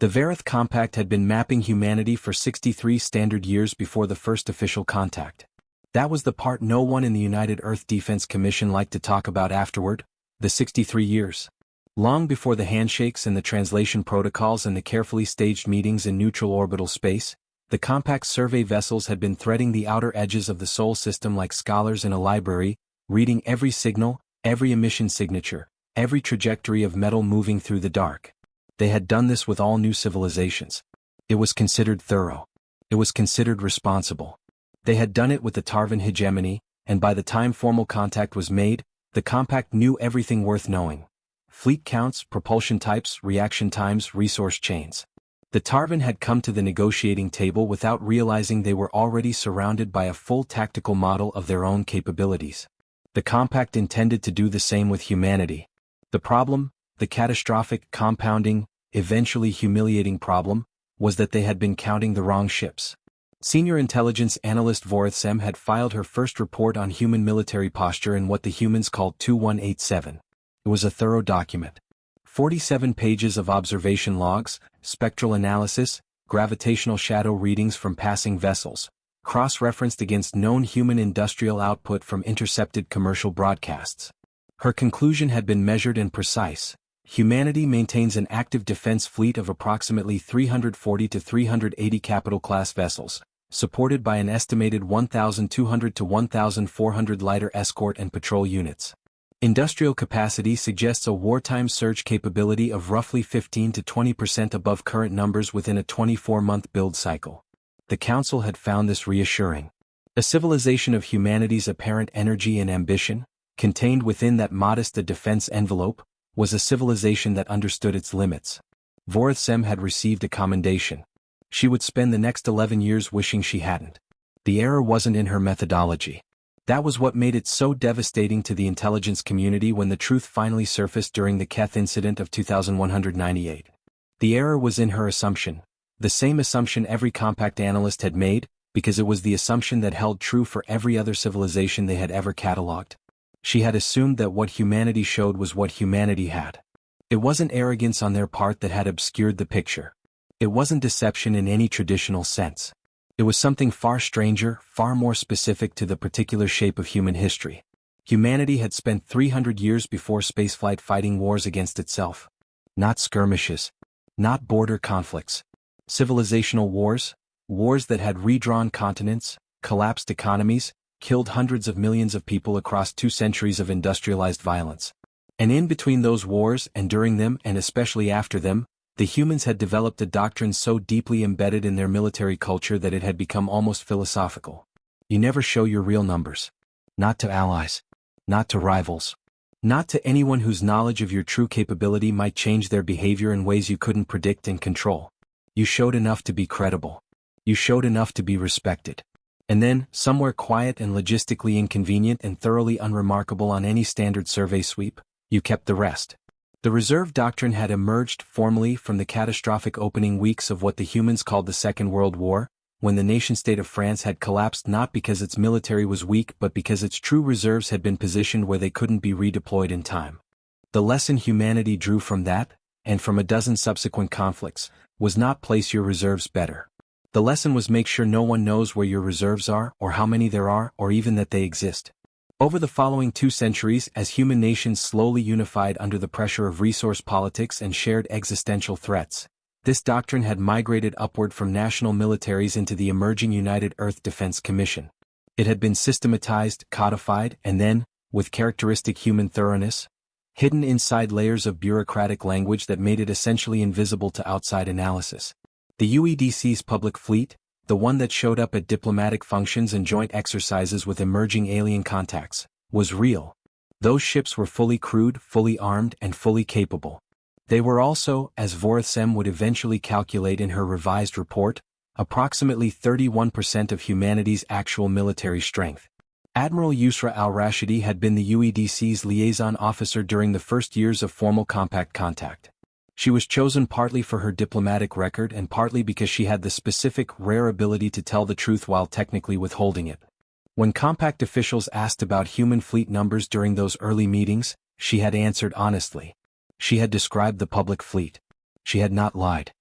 The Varith Compact had been mapping humanity for 63 standard years before the first official contact. That was the part no one in the United Earth Defense Commission liked to talk about afterward, the 63 years. Long before the handshakes and the translation protocols and the carefully staged meetings in neutral orbital space, the Compact's survey vessels had been threading the outer edges of the Sol system like scholars in a library, reading every signal, every emission signature, every trajectory of metal moving through the dark. They had done this with all new civilizations. It was considered thorough. It was considered responsible. They had done it with the Tarvan hegemony, and by the time formal contact was made, the Compact knew everything worth knowing. Fleet counts, propulsion types, reaction times, resource chains. The Tarvan had come to the negotiating table without realizing they were already surrounded by a full tactical model of their own capabilities. The Compact intended to do the same with humanity. The problem, the catastrophic, compounding, eventually humiliating problem, was that they had been counting the wrong ships. Senior intelligence analyst Vorithsem had filed her first report on human military posture in what the humans called 2187. It was a thorough document. 47 pages of observation logs, spectral analysis, gravitational shadow readings from passing vessels, cross-referenced against known human industrial output from intercepted commercial broadcasts. Her conclusion had been measured and precise. Humanity maintains an active defense fleet of approximately 340 to 380 capital-class vessels, supported by an estimated 1,200 to 1,400 lighter escort and patrol units. Industrial capacity suggests a wartime surge capability of roughly 15 to 20% above current numbers within a 24-month build cycle. The Council had found this reassuring. A civilization of humanity's apparent energy and ambition, contained within that modest a defense envelope, was a civilization that understood its limits. Vorithsem had received a commendation. She would spend the next 11 years wishing she hadn't. The error wasn't in her methodology. That was what made it so devastating to the intelligence community when the truth finally surfaced during the Keth incident of 2198. The error was in her assumption, the same assumption every Compact analyst had made, because it was the assumption that held true for every other civilization they had ever catalogued. She had assumed that what humanity showed was what humanity had. It wasn't arrogance on their part that had obscured the picture. It wasn't deception in any traditional sense. It was something far stranger, far more specific to the particular shape of human history. Humanity had spent 300 years before spaceflight fighting wars against itself. Not skirmishes. Not border conflicts. Civilizational wars. Wars that had redrawn continents, collapsed economies, killed hundreds of millions of people across 2 centuries of industrialized violence. And in between those wars and during them and especially after them, the humans had developed a doctrine so deeply embedded in their military culture that it had become almost philosophical. You never show your real numbers. Not to allies. Not to rivals. Not to anyone whose knowledge of your true capability might change their behavior in ways you couldn't predict and control. You showed enough to be credible. You showed enough to be respected. And then, somewhere quiet and logistically inconvenient and thoroughly unremarkable on any standard survey sweep, you kept the rest. The reserve doctrine had emerged formally from the catastrophic opening weeks of what the humans called the Second World War, when the nation-state of France had collapsed not because its military was weak but because its true reserves had been positioned where they couldn't be redeployed in time. The lesson humanity drew from that, and from a dozen subsequent conflicts, was not place your reserves better. The lesson was make sure no one knows where your reserves are or how many there are or even that they exist. Over the following 2 centuries, as human nations slowly unified under the pressure of resource politics and shared existential threats, this doctrine had migrated upward from national militaries into the emerging United Earth Defense Commission. It had been systematized, codified, and then, with characteristic human thoroughness, hidden inside layers of bureaucratic language that made it essentially invisible to outside analysis. The UEDC's public fleet, the one that showed up at diplomatic functions and joint exercises with emerging alien contacts, was real. Those ships were fully crewed, fully armed, and fully capable. They were also, as Vorithsem would eventually calculate in her revised report, approximately 31% of humanity's actual military strength. Admiral Yusra al-Rashidi had been the UEDC's liaison officer during the first years of formal Compact contact. She was chosen partly for her diplomatic record and partly because she had the specific, rare ability to tell the truth while technically withholding it. When Compact officials asked about human fleet numbers during those early meetings, she had answered honestly. She had described the public fleet. She had not lied.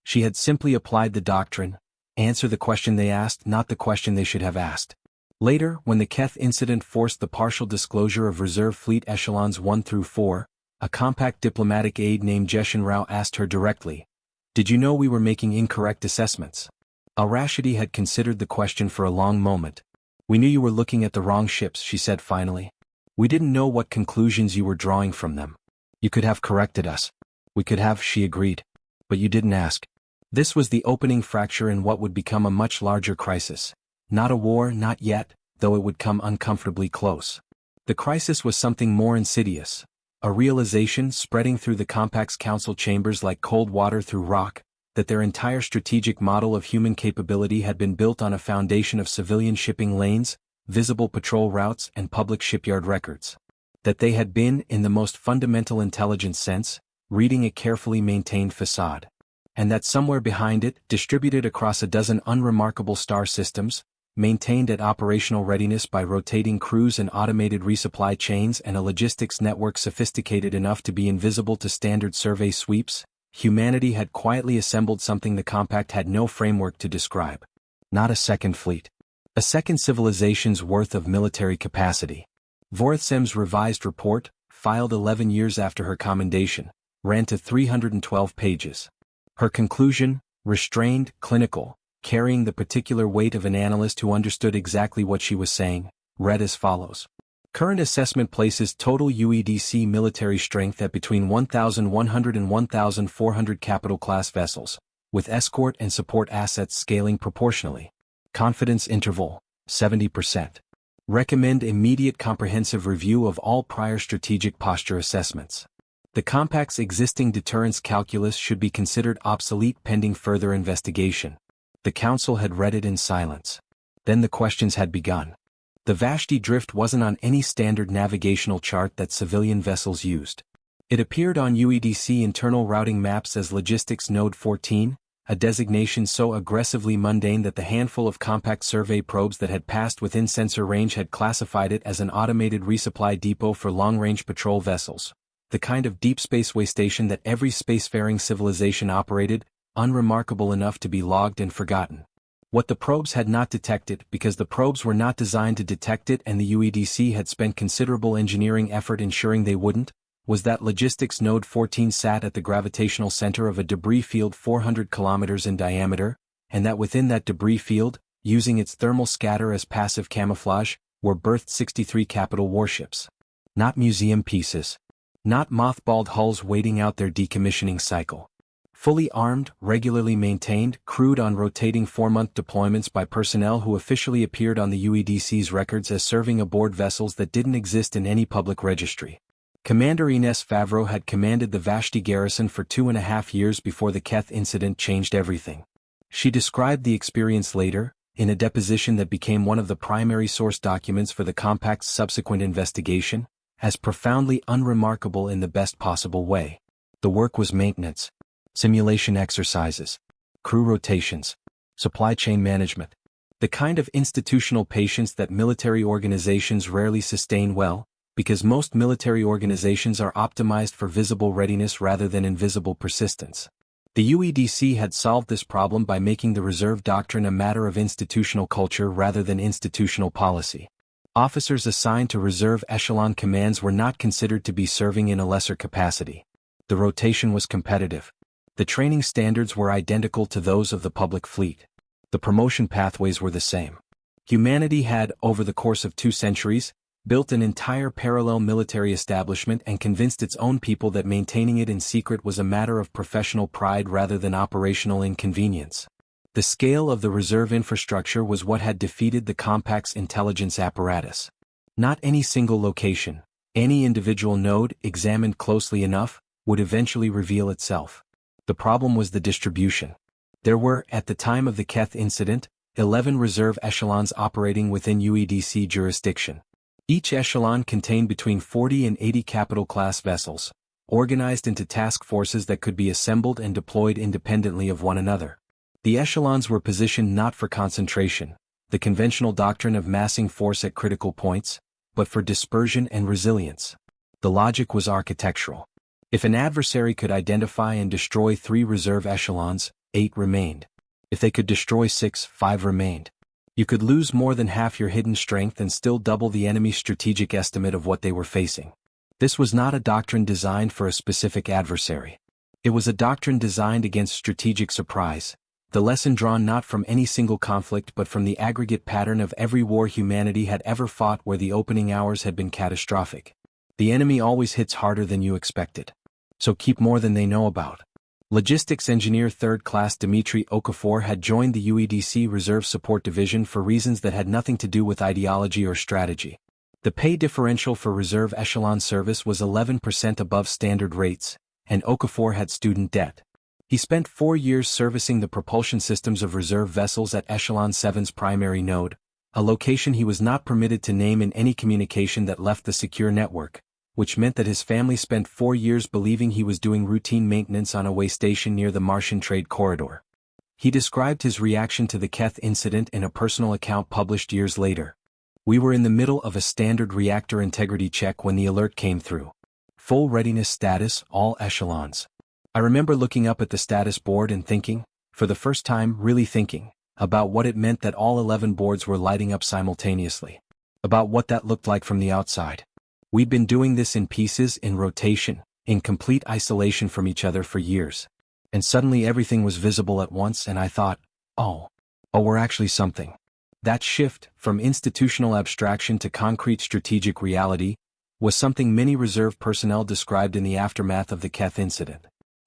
She had simply applied the doctrine, answer the question they asked, not the question they should have asked. Later, when the Keth incident forced the partial disclosure of Reserve Fleet Echelons 1 through 4, a compact diplomatic aide named Jeshan Rao asked her directly, "Did you know we were making incorrect assessments?" Al-Rashidi had considered the question for a long moment. "We knew you were looking at the wrong ships," she said finally. "We didn't know what conclusions you were drawing from them. You could have corrected us." "We could have," she agreed. "But you didn't ask." This was the opening fracture in what would become a much larger crisis. Not a war, not yet, though it would come uncomfortably close. The crisis was something more insidious. A realization spreading through the Compact's council chambers like cold water through rock, that their entire strategic model of human capability had been built on a foundation of civilian shipping lanes, visible patrol routes and public shipyard records. That they had been, in the most fundamental intelligence sense, reading a carefully maintained facade. And that somewhere behind it, distributed across a dozen unremarkable star systems, maintained at operational readiness by rotating crews and automated resupply chains and a logistics network sophisticated enough to be invisible to standard survey sweeps, humanity had quietly assembled something the Compact had no framework to describe. Not a second fleet. A second civilization's worth of military capacity. Vorthsem's revised report, filed 11 years after her commendation, ran to 312 pages. Her conclusion, restrained, clinical, carrying the particular weight of an analyst who understood exactly what she was saying, read as follows. Current assessment places total UEDC military strength at between 1,100 and 1,400 capital-class vessels, with escort and support assets scaling proportionally. Confidence interval, 70%. Recommend immediate comprehensive review of all prior strategic posture assessments. The Compact's existing deterrence calculus should be considered obsolete pending further investigation. The Council had read it in silence. Then the questions had begun. The Vashti Drift wasn't on any standard navigational chart that civilian vessels used. It appeared on UEDC internal routing maps as Logistics Node 14, a designation so aggressively mundane that the handful of compact survey probes that had passed within sensor range had classified it as an automated resupply depot for long-range patrol vessels, the kind of deep spaceway station that every spacefaring civilization operated, unremarkable enough to be logged and forgotten. What the probes had not detected, because the probes were not designed to detect it and the UEDC had spent considerable engineering effort ensuring they wouldn't, was that Logistics Node 14 sat at the gravitational center of a debris field 400 kilometers in diameter, and that within that debris field, using its thermal scatter as passive camouflage, were berthed 63 capital warships. Not museum pieces. Not mothballed hulls waiting out their decommissioning cycle. Fully armed, regularly maintained, crewed on rotating 4-month deployments by personnel who officially appeared on the UEDC's records as serving aboard vessels that didn't exist in any public registry. Commander Ines Favreau had commanded the Vashti garrison for 2.5 years before the Keth incident changed everything. She described the experience later, in a deposition that became one of the primary source documents for the Compact's subsequent investigation, as profoundly unremarkable in the best possible way. The work was maintenance, simulation exercises, crew rotations, supply chain management, the kind of institutional patience that military organizations rarely sustain well, because most military organizations are optimized for visible readiness rather than invisible persistence. The UEDC had solved this problem by making the reserve doctrine a matter of institutional culture rather than institutional policy. Officers assigned to reserve echelon commands were not considered to be serving in a lesser capacity. The rotation was competitive. The training standards were identical to those of the public fleet. The promotion pathways were the same. Humanity had, over the course of 2 centuries, built an entire parallel military establishment and convinced its own people that maintaining it in secret was a matter of professional pride rather than operational inconvenience. The scale of the reserve infrastructure was what had defeated the Compact's intelligence apparatus. Not any single location, any individual node, examined closely enough, would eventually reveal itself. The problem was the distribution. There were, at the time of the Keth incident, 11 reserve echelons operating within UEDC jurisdiction. Each echelon contained between 40 and 80 capital-class vessels, organized into task forces that could be assembled and deployed independently of one another. The echelons were positioned not for concentration, the conventional doctrine of massing force at critical points, but for dispersion and resilience. The logic was architectural. If an adversary could identify and destroy 3 reserve echelons, 8 remained. If they could destroy 6, 5 remained. You could lose more than half your hidden strength and still double the enemy's strategic estimate of what they were facing. This was not a doctrine designed for a specific adversary. It was a doctrine designed against strategic surprise, the lesson drawn not from any single conflict but from the aggregate pattern of every war humanity had ever fought where the opening hours had been catastrophic. The enemy always hits harder than you expected. So keep more than they know about. Logistics engineer 3rd Class Dmitry Okafor had joined the UEDC Reserve Support Division for reasons that had nothing to do with ideology or strategy. The pay differential for reserve echelon service was 11% above standard rates, and Okafor had student debt. He spent 4 years servicing the propulsion systems of reserve vessels at Echelon 7's primary node, a location he was not permitted to name in any communication that left the secure network, which meant that his family spent 4 years believing he was doing routine maintenance on a way station near the Martian trade corridor. He described his reaction to the Keth incident in a personal account published years later. We were in the middle of a standard reactor integrity check when the alert came through. Full readiness status, all echelons. I remember looking up at the status board and thinking, for the first time really thinking, about what it meant that all 11 boards were lighting up simultaneously. About what that looked like from the outside. We'd been doing this in pieces, in rotation, in complete isolation from each other for years. And suddenly everything was visible at once and I thought, oh, we're actually something. That shift, from institutional abstraction to concrete strategic reality, was something many reserve personnel described in the aftermath of the Keth incident.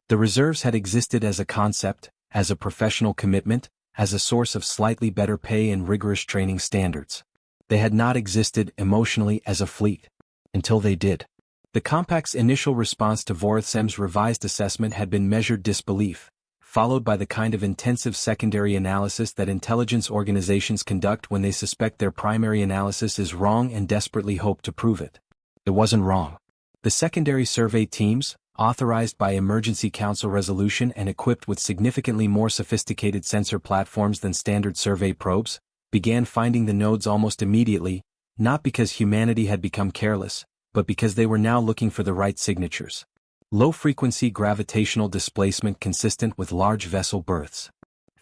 The reserves had existed as a concept, as a professional commitment, as a source of slightly better pay and rigorous training standards. They had not existed emotionally as a fleet. Until they did. The Compact's initial response to Vorthsem's revised assessment had been measured disbelief, followed by the kind of intensive secondary analysis that intelligence organizations conduct when they suspect their primary analysis is wrong and desperately hope to prove it. It wasn't wrong. The secondary survey teams, authorized by Emergency Council resolution and equipped with significantly more sophisticated sensor platforms than standard survey probes, began finding the nodes almost immediately, not because humanity had become careless, but because they were now looking for the right signatures. Low-frequency gravitational displacement consistent with large vessel berths.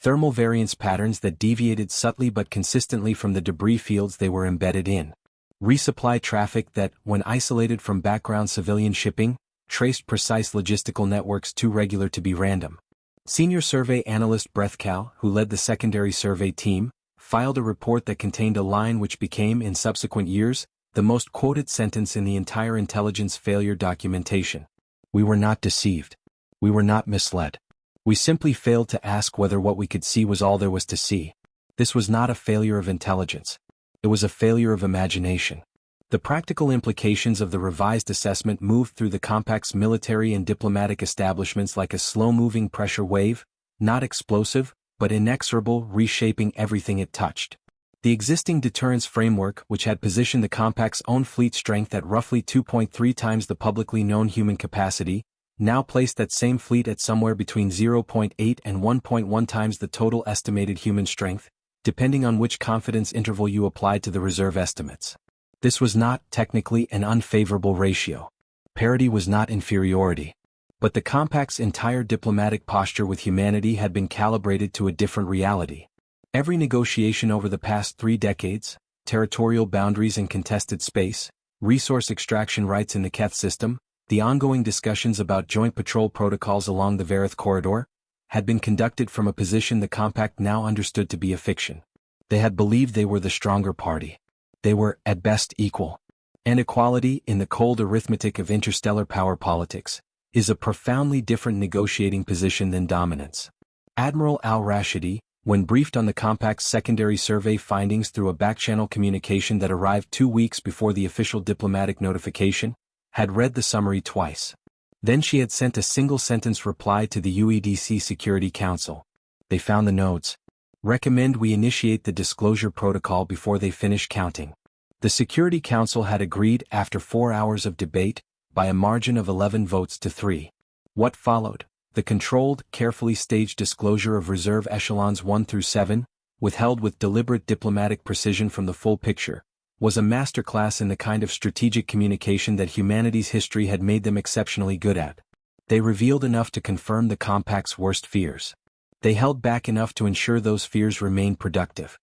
Thermal variance patterns that deviated subtly but consistently from the debris fields they were embedded in. Resupply traffic that, when isolated from background civilian shipping, traced precise logistical networks too regular to be random. Senior survey analyst Brethcal, who led the secondary survey team, filed a report that contained a line which became, in subsequent years, the most quoted sentence in the entire intelligence failure documentation. We were not deceived. We were not misled. We simply failed to ask whether what we could see was all there was to see. This was not a failure of intelligence. It was a failure of imagination. The practical implications of the revised assessment moved through the Compact's military and diplomatic establishments like a slow-moving pressure wave, not explosive, but inexorable, reshaping everything it touched. The existing deterrence framework, which had positioned the Compact's own fleet strength at roughly 2.3 times the publicly known human capacity, now placed that same fleet at somewhere between 0.8 and 1.1 times the total estimated human strength, depending on which confidence interval you applied to the reserve estimates. This was not, technically, an unfavorable ratio. Parity was not inferiority. But the Compact's entire diplomatic posture with humanity had been calibrated to a different reality. Every negotiation over the past 3 decades, territorial boundaries and contested space, resource extraction rights in the Keth system, the ongoing discussions about joint patrol protocols along the Vareth corridor, had been conducted from a position the Compact now understood to be a fiction. They had believed they were the stronger party. They were, at best, equal. And equality, in the cold arithmetic of interstellar power politics, is a profoundly different negotiating position than dominance. Admiral al-Rashidi, when briefed on the Compact's secondary survey findings through a back-channel communication that arrived 2 weeks before the official diplomatic notification, had read the summary twice. Then she had sent a single-sentence reply to the UEDC Security Council. They found the nodes. Recommend we initiate the disclosure protocol before they finish counting. The Security Council had agreed after 4 hours of debate, by a margin of 11 votes to 3. What followed, the controlled, carefully staged disclosure of reserve echelons 1 through 7, withheld with deliberate diplomatic precision from the full picture, was a masterclass in the kind of strategic communication that humanity's history had made them exceptionally good at. They revealed enough to confirm the Compact's worst fears. They held back enough to ensure those fears remained productive.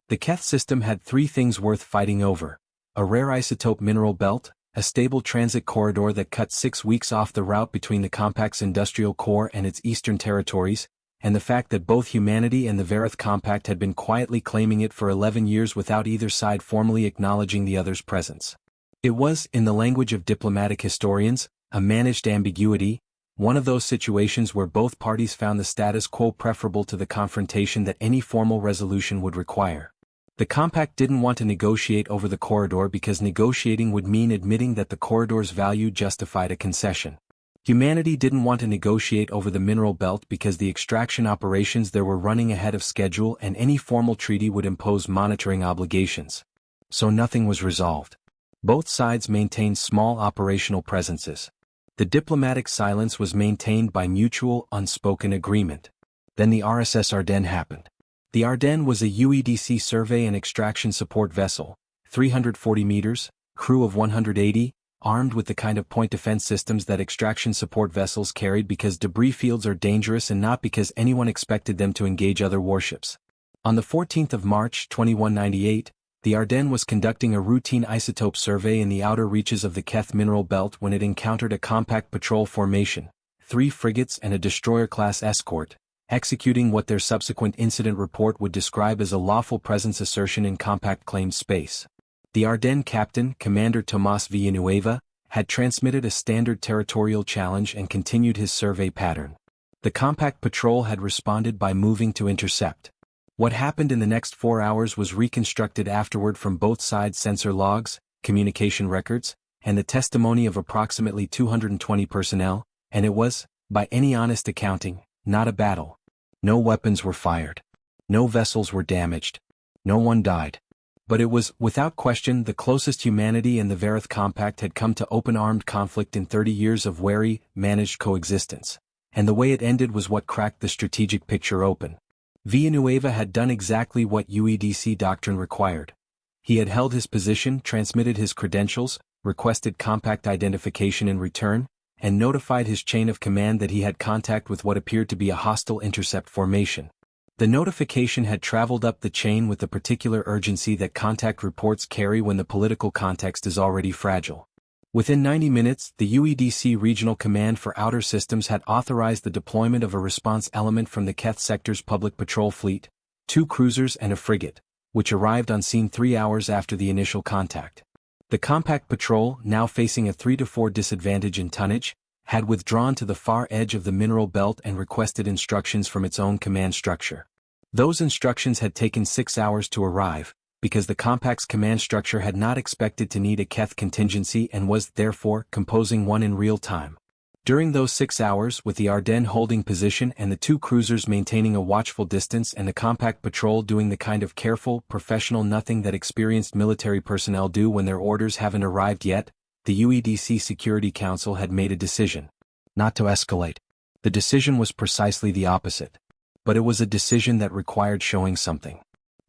The Keth system had three things worth fighting over: a rare isotope mineral belt, a stable transit corridor that cut 6 weeks off the route between the Compact's industrial core and its eastern territories, and the fact that both humanity and the Vareth Compact had been quietly claiming it for 11 years without either side formally acknowledging the other's presence. It was, in the language of diplomatic historians, a managed ambiguity, one of those situations where both parties found the status quo preferable to the confrontation that any formal resolution would require. The Compact didn't want to negotiate over the corridor because negotiating would mean admitting that the corridor's value justified a concession. Humanity didn't want to negotiate over the mineral belt because the extraction operations there were running ahead of schedule and any formal treaty would impose monitoring obligations. So nothing was resolved. Both sides maintained small operational presences. The diplomatic silence was maintained by mutual, unspoken agreement. Then the RSS Ardennes happened. The Ardennes was a UEDC survey and extraction support vessel, 340 meters, crew of 180, armed with the kind of point defense systems that extraction support vessels carried because debris fields are dangerous and not because anyone expected them to engage other warships. On the 14th of March 2198, the Ardennes was conducting a routine isotope survey in the outer reaches of the Keth mineral belt when it encountered a compact patrol formation, 3 frigates and a destroyer-class escort, executing what their subsequent incident report would describe as a lawful presence assertion in compact claimed space. The Ardennes captain, Commander Tomás Villanueva, had transmitted a standard territorial challenge and continued his survey pattern. The compact patrol had responded by moving to intercept. What happened in the next 4 hours was reconstructed afterward from both sides' sensor logs, communication records, and the testimony of approximately 220 personnel, and it was, by any honest accounting, not a battle. No weapons were fired. No vessels were damaged. No one died. But it was, without question, the closest humanity and the Vareth Compact had come to open armed conflict in 30 years of wary, managed coexistence. And the way it ended was what cracked the strategic picture open. Villanueva had done exactly what UEDC doctrine required. He had held his position, transmitted his credentials, requested compact identification in return, and notified his chain of command that he had contact with what appeared to be a hostile intercept formation. The notification had traveled up the chain with the particular urgency that contact reports carry when the political context is already fragile. Within 90 minutes, the UEDC Regional Command for Outer Systems had authorized the deployment of a response element from the Keth sector's public patrol fleet, 2 cruisers and a frigate, which arrived on scene 3 hours after the initial contact. The compact patrol, now facing a 3 to 4 disadvantage in tonnage, had withdrawn to the far edge of the mineral belt and requested instructions from its own command structure. Those instructions had taken 6 hours to arrive, because the compact's command structure had not expected to need a Keth contingency and was, therefore, composing one in real time. During those 6 hours, with the Ardennes holding position and the 2 cruisers maintaining a watchful distance and the compact patrol doing the kind of careful, professional nothing that experienced military personnel do when their orders haven't arrived yet, the UEDC Security Council had made a decision. Not to escalate. The decision was precisely the opposite. But it was a decision that required showing something.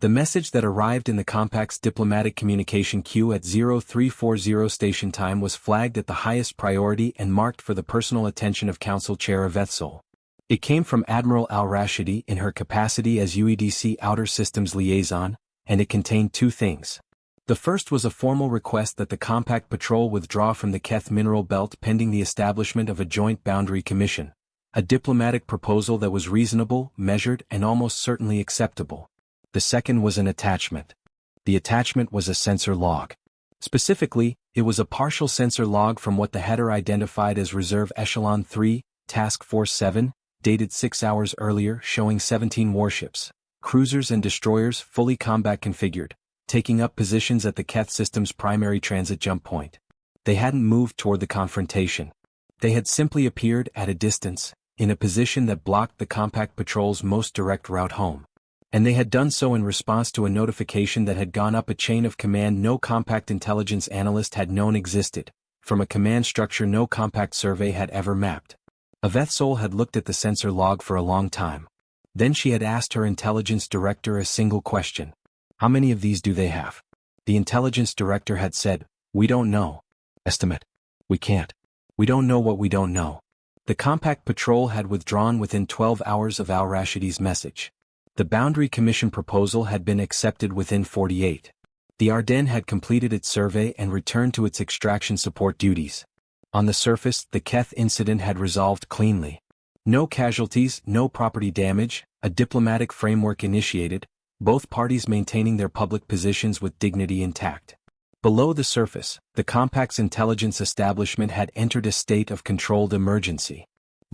The message that arrived in the Compact's diplomatic communication queue at 0340 station time was flagged at the highest priority and marked for the personal attention of Council Chair Avethsol. It came from Admiral Al-Rashidi in her capacity as UEDC Outer Systems Liaison, and it contained 2 things. The first was a formal request that the Compact Patrol withdraw from the Keth mineral belt pending the establishment of a joint boundary commission, a diplomatic proposal that was reasonable, measured, and almost certainly acceptable. The second was an attachment. The attachment was a sensor log. Specifically, it was a partial sensor log from what the header identified as Reserve Echelon 3, Task Force 7, dated 6 hours earlier, showing 17 warships, cruisers and destroyers fully combat configured, taking up positions at the Keth system's primary transit jump point. They hadn't moved toward the confrontation. They had simply appeared at a distance, in a position that blocked the compact patrol's most direct route home. And they had done so in response to a notification that had gone up a chain of command no compact intelligence analyst had known existed, from a command structure no compact survey had ever mapped. Avethsol had looked at the sensor log for a long time. Then she had asked her intelligence director a single question. How many of these do they have? The intelligence director had said, "We don't know. Estimate. We can't. We don't know what we don't know." The compact patrol had withdrawn within 12 hours of al-Rashidi's message. The Boundary Commission proposal had been accepted within 48. The Ardennes had completed its survey and returned to its extraction support duties. On the surface, the Keth incident had resolved cleanly. No casualties, no property damage, a diplomatic framework initiated, both parties maintaining their public positions with dignity intact. Below the surface, the compact's intelligence establishment had entered a state of controlled emergency.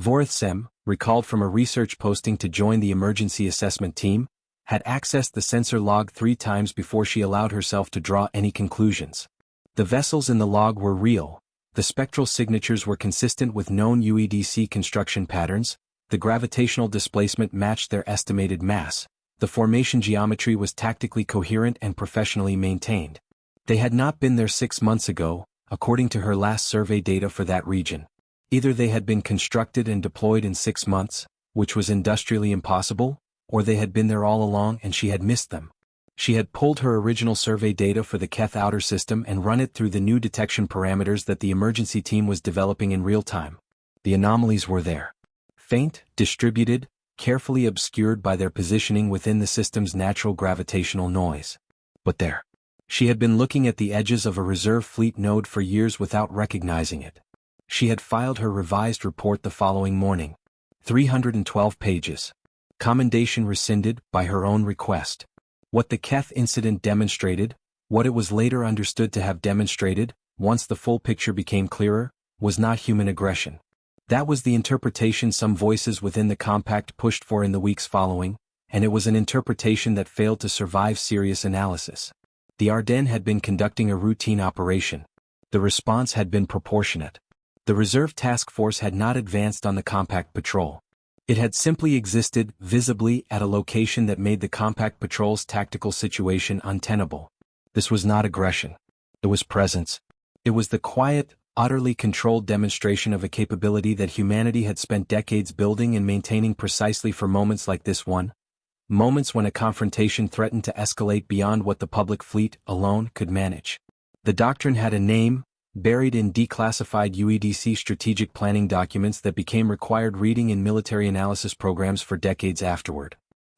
Vorithsem, recalled from a research posting to join the emergency assessment team, had accessed the sensor log 3 times before she allowed herself to draw any conclusions. The vessels in the log were real, the spectral signatures were consistent with known UEDC construction patterns, the gravitational displacement matched their estimated mass, the formation geometry was tactically coherent and professionally maintained. They had not been there 6 months ago, according to her last survey data for that region. Either they had been constructed and deployed in 6 months, which was industrially impossible, or they had been there all along and she had missed them. She had pulled her original survey data for the Keth outer system and run it through the new detection parameters that the emergency team was developing in real time. The anomalies were there. Faint, distributed, carefully obscured by their positioning within the system's natural gravitational noise. But there. She had been looking at the edges of a reserve fleet node for years without recognizing it. She had filed her revised report the following morning. 312 pages. Commendation rescinded, by her own request. What the Keth incident demonstrated, what it was later understood to have demonstrated, once the full picture became clearer, was not human aggression. That was the interpretation some voices within the compact pushed for in the weeks following, and it was an interpretation that failed to survive serious analysis. The Ardennes had been conducting a routine operation. The response had been proportionate. The reserve task force had not advanced on the compact patrol. It had simply existed, visibly, at a location that made the compact patrol's tactical situation untenable. This was not aggression. It was presence. It was the quiet, utterly controlled demonstration of a capability that humanity had spent decades building and maintaining precisely for moments like this one. Moments when a confrontation threatened to escalate beyond what the public fleet, alone, could manage. The doctrine had a name, buried in declassified UEDC strategic planning documents that became required reading in military analysis programs for decades afterward.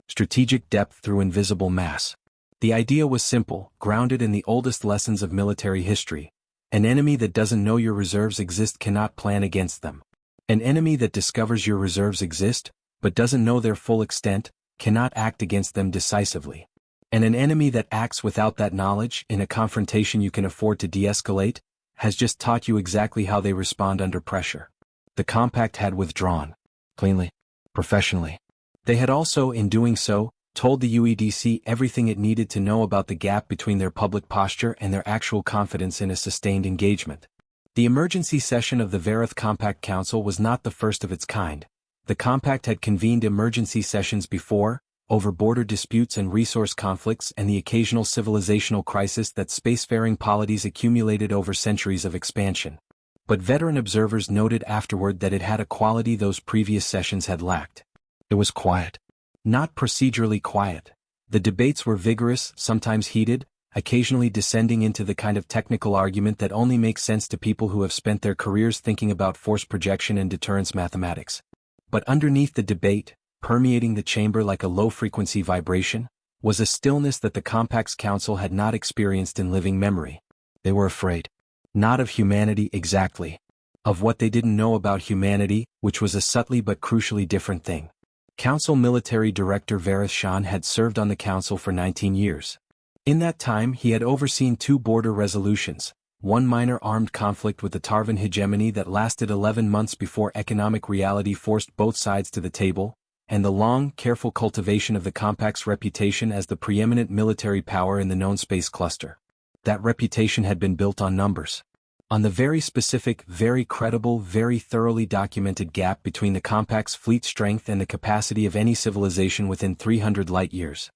Strategic depth through invisible mass. The idea was simple, grounded in the oldest lessons of military history. An enemy that doesn't know your reserves exist cannot plan against them. An enemy that discovers your reserves exist, but doesn't know their full extent, cannot act against them decisively. And an enemy that acts without that knowledge, in a confrontation you can afford to de-escalate, has just taught you exactly how they respond under pressure. The compact had withdrawn. Cleanly. Professionally. They had also, in doing so, told the UEDC everything it needed to know about the gap between their public posture and their actual confidence in a sustained engagement. The emergency session of the Varith Compact Council was not the first of its kind. The Compact had convened emergency sessions before, over border disputes and resource conflicts and the occasional civilizational crisis that spacefaring polities accumulated over centuries of expansion. But veteran observers noted afterward that it had a quality those previous sessions had lacked. It was quiet. Not procedurally quiet. The debates were vigorous, sometimes heated, occasionally descending into the kind of technical argument that only makes sense to people who have spent their careers thinking about force projection and deterrence mathematics. But underneath the debate, permeating the chamber like a low-frequency vibration, was a stillness that the Compact's Council had not experienced in living memory. They were afraid. Not of humanity exactly. Of what they didn't know about humanity, which was a subtly but crucially different thing. Council Military Director Varith Shan had served on the Council for 19 years. In that time he had overseen 2 border resolutions, one minor armed conflict with the Tarvan hegemony that lasted 11 months before economic reality forced both sides to the table, and the long, careful cultivation of the Compact's reputation as the preeminent military power in the known space cluster. That reputation had been built on numbers. On the very specific, very credible, very thoroughly documented gap between the Compact's fleet strength and the capacity of any civilization within 300 light-years.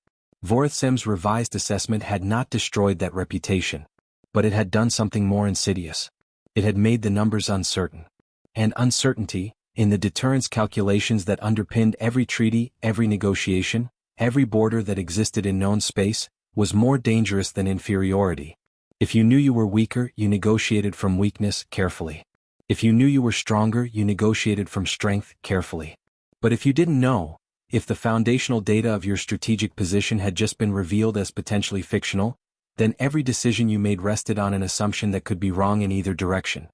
Vorithsem's revised assessment had not destroyed that reputation. But it had done something more insidious. It had made the numbers uncertain. And uncertainty, in the deterrence calculations that underpinned every treaty, every negotiation, every border that existed in known space, was more dangerous than inferiority. If you knew you were weaker, you negotiated from weakness, carefully. If you knew you were stronger, you negotiated from strength carefully. But if you didn't know, if the foundational data of your strategic position had just been revealed as potentially fictional, then every decision you made rested on an assumption that could be wrong in either direction.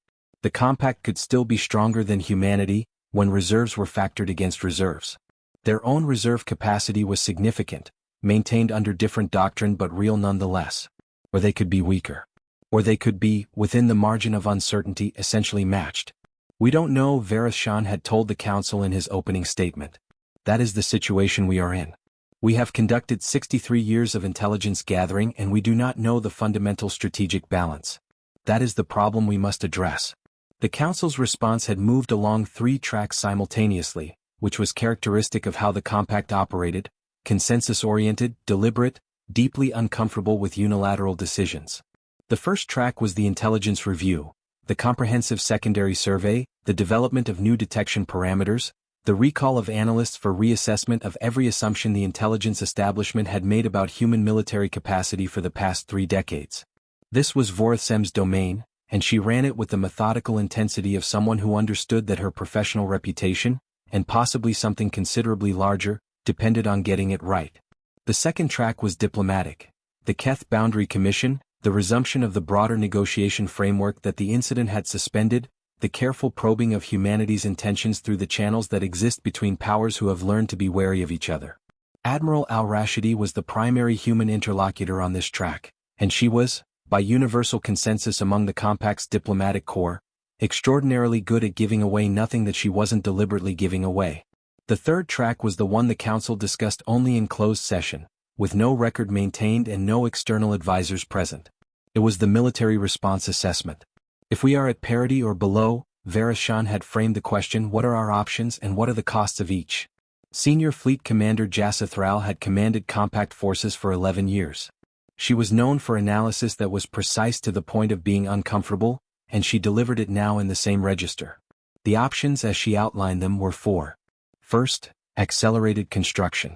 The compact could still be stronger than humanity when reserves were factored against reserves. Their own reserve capacity was significant, maintained under different doctrine but real nonetheless. Or they could be weaker. Or they could be, within the margin of uncertainty, essentially matched. We don't know, Vereshchan had told the council in his opening statement. That is the situation we are in. We have conducted 63 years of intelligence gathering and we do not know the fundamental strategic balance. That is the problem we must address. The council's response had moved along 3 tracks simultaneously, which was characteristic of how the compact operated: consensus-oriented, deliberate, deeply uncomfortable with unilateral decisions. The first track was the intelligence review, the comprehensive secondary survey, the development of new detection parameters, the recall of analysts for reassessment of every assumption the intelligence establishment had made about human military capacity for the past 3 decades. This was Vorthsem's domain, and she ran it with the methodical intensity of someone who understood that her professional reputation, and possibly something considerably larger, depended on getting it right. The second track was diplomatic. The Keth Boundary Commission, the resumption of the broader negotiation framework that the incident had suspended, the careful probing of humanity's intentions through the channels that exist between powers who have learned to be wary of each other. Admiral al-Rashidi was the primary human interlocutor on this track, and she was, by universal consensus among the compact's diplomatic corps, extraordinarily good at giving away nothing that she wasn't deliberately giving away. The third track was the one the council discussed only in closed session, with no record maintained and no external advisors present. It was the military response assessment. If we are at parity or below, Vereshchan had framed the question: what are our options and what are the costs of each? Senior Fleet Commander Jasithral had commanded compact forces for 11 years. She was known for analysis that was precise to the point of being uncomfortable, and she delivered it now in the same register. The options as she outlined them were 4. First, accelerated construction.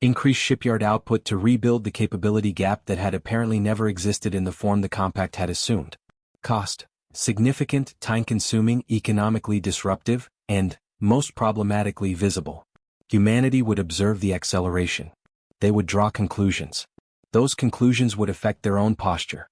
Increase shipyard output to rebuild the capability gap that had apparently never existed in the form the compact had assumed. Cost: significant, time-consuming, economically disruptive, and, most problematically, visible. Humanity would observe the acceleration. They would draw conclusions. Those conclusions would affect their own posture.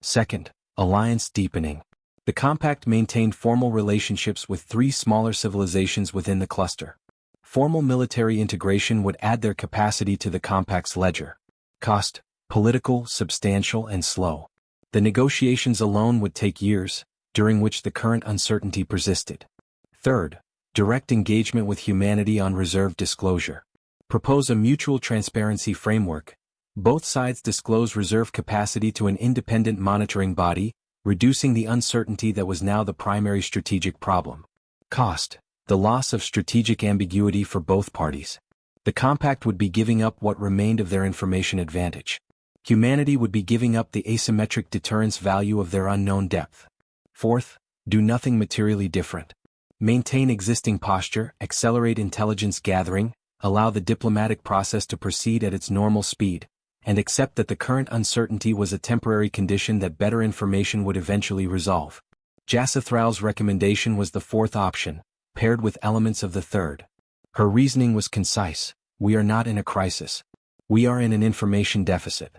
Second, alliance deepening. The compact maintained formal relationships with 3 smaller civilizations within the cluster. Formal military integration would add their capacity to the compact's ledger. Cost: political, substantial, and slow. The negotiations alone would take years, during which the current uncertainty persisted. Third, direct engagement with humanity on reserve disclosure. Propose a mutual transparency framework. Both sides disclose reserve capacity to an independent monitoring body, reducing the uncertainty that was now the primary strategic problem. Cost: the loss of strategic ambiguity for both parties. The compact would be giving up what remained of their information advantage. Humanity would be giving up the asymmetric deterrence value of their unknown depth. Fourth, do nothing materially different. Maintain existing posture, accelerate intelligence gathering, allow the diplomatic process to proceed at its normal speed, and accept that the current uncertainty was a temporary condition that better information would eventually resolve. Jasithral's recommendation was the 4th option, paired with elements of the 3rd. Her reasoning was concise: we are not in a crisis. We are in an information deficit.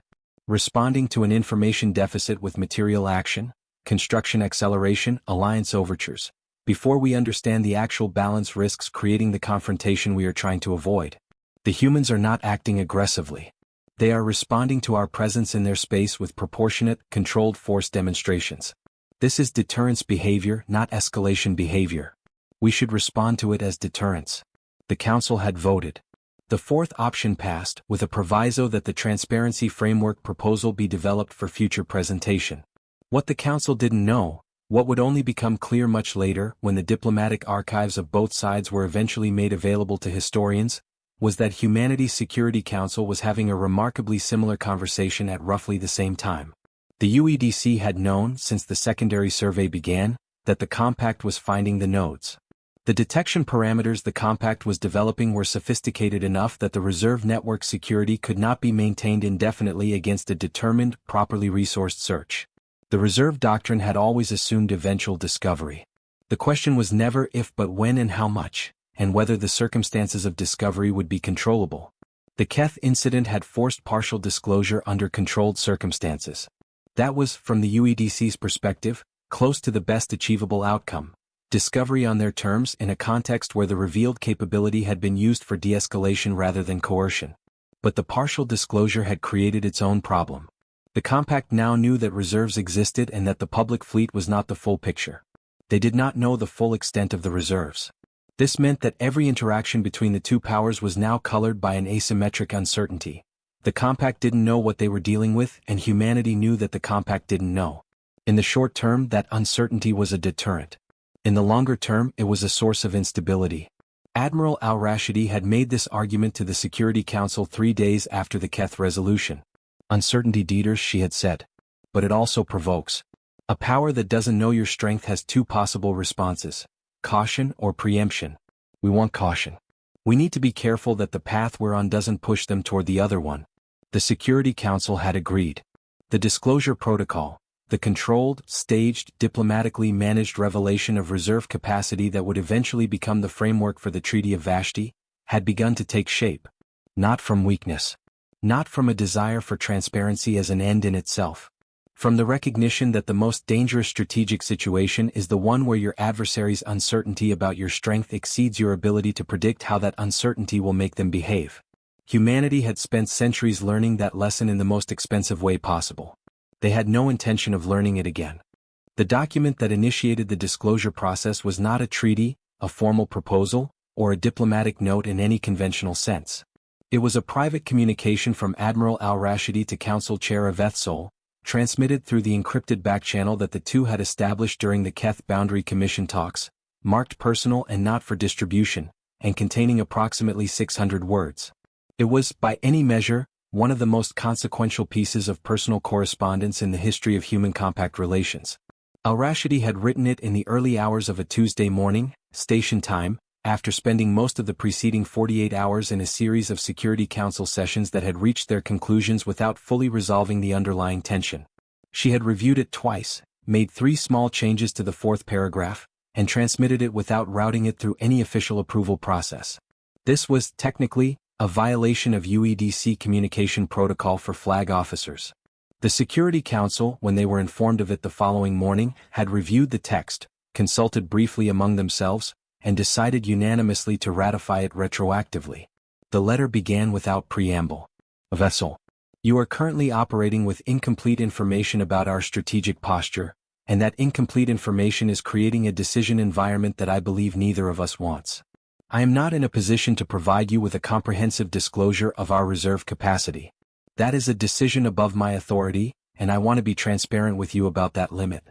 Responding to an information deficit with material action, construction acceleration, alliance overtures, before we understand the actual balance risks creating the confrontation we are trying to avoid. The humans are not acting aggressively. They are responding to our presence in their space with proportionate, controlled force demonstrations. This is deterrence behavior, not escalation behavior. We should respond to it as deterrence. The council had voted. The 4th option passed, with a proviso that the transparency framework proposal be developed for future presentation. What the council didn't know, what would only become clear much later when the diplomatic archives of both sides were eventually made available to historians, was that Humanity's Security Council was having a remarkably similar conversation at roughly the same time. The UEDC had known, since the secondary survey began, that the compact was finding the nodes. The detection parameters the compact was developing were sophisticated enough that the reserve network security could not be maintained indefinitely against a determined, properly resourced search. The reserve doctrine had always assumed eventual discovery. The question was never if but when and how much, and whether the circumstances of discovery would be controllable. The Keth incident had forced partial disclosure under controlled circumstances. That was, from the UEDC's perspective, close to the best achievable outcome. Discovery on their terms in a context where the revealed capability had been used for de-escalation rather than coercion. But the partial disclosure had created its own problem. The compact now knew that reserves existed and that the public fleet was not the full picture. They did not know the full extent of the reserves. This meant that every interaction between the two powers was now colored by an asymmetric uncertainty. The compact didn't know what they were dealing with, and humanity knew that the compact didn't know. In the short term, that uncertainty was a deterrent. In the longer term, it was a source of instability. Admiral al-Rashidi had made this argument to the Security Council 3 days after the Keth resolution. Uncertainty deters, she had said. But it also provokes. A power that doesn't know your strength has two possible responses: caution or preemption. We want caution. We need to be careful that the path we're on doesn't push them toward the other one. The Security Council had agreed. The disclosure protocol, the controlled, staged, diplomatically managed revelation of reserve capacity that would eventually become the framework for the Treaty of Vashti, had begun to take shape. Not from weakness. Not from a desire for transparency as an end in itself. From the recognition that the most dangerous strategic situation is the one where your adversary's uncertainty about your strength exceeds your ability to predict how that uncertainty will make them behave. Humanity had spent centuries learning that lesson in the most expensive way possible. They had no intention of learning it again. The document that initiated the disclosure process was not a treaty, a formal proposal, or a diplomatic note in any conventional sense. It was a private communication from Admiral al-Rashidi to Council Chair Avethsol, transmitted through the encrypted backchannel that the two had established during the Keth Boundary Commission talks, marked personal and not for distribution, and containing approximately 600 words. It was, by any measure, one of the most consequential pieces of personal correspondence in the history of human compact relations. Al-Rashidi had written it in the early hours of a Tuesday morning, station time, after spending most of the preceding 48 hours in a series of Security Council sessions that had reached their conclusions without fully resolving the underlying tension. She had reviewed it twice, made 3 small changes to the 4th paragraph, and transmitted it without routing it through any official approval process. This was, technically, a violation of UEDC communication protocol for flag officers. The Security Council, when they were informed of it the following morning, had reviewed the text, consulted briefly among themselves, and decided unanimously to ratify it retroactively. The letter began without preamble. Vessel. You are currently operating with incomplete information about our strategic posture, and that incomplete information is creating a decision environment that I believe neither of us wants. I am not in a position to provide you with a comprehensive disclosure of our reserve capacity. That is a decision above my authority, and I want to be transparent with you about that limit.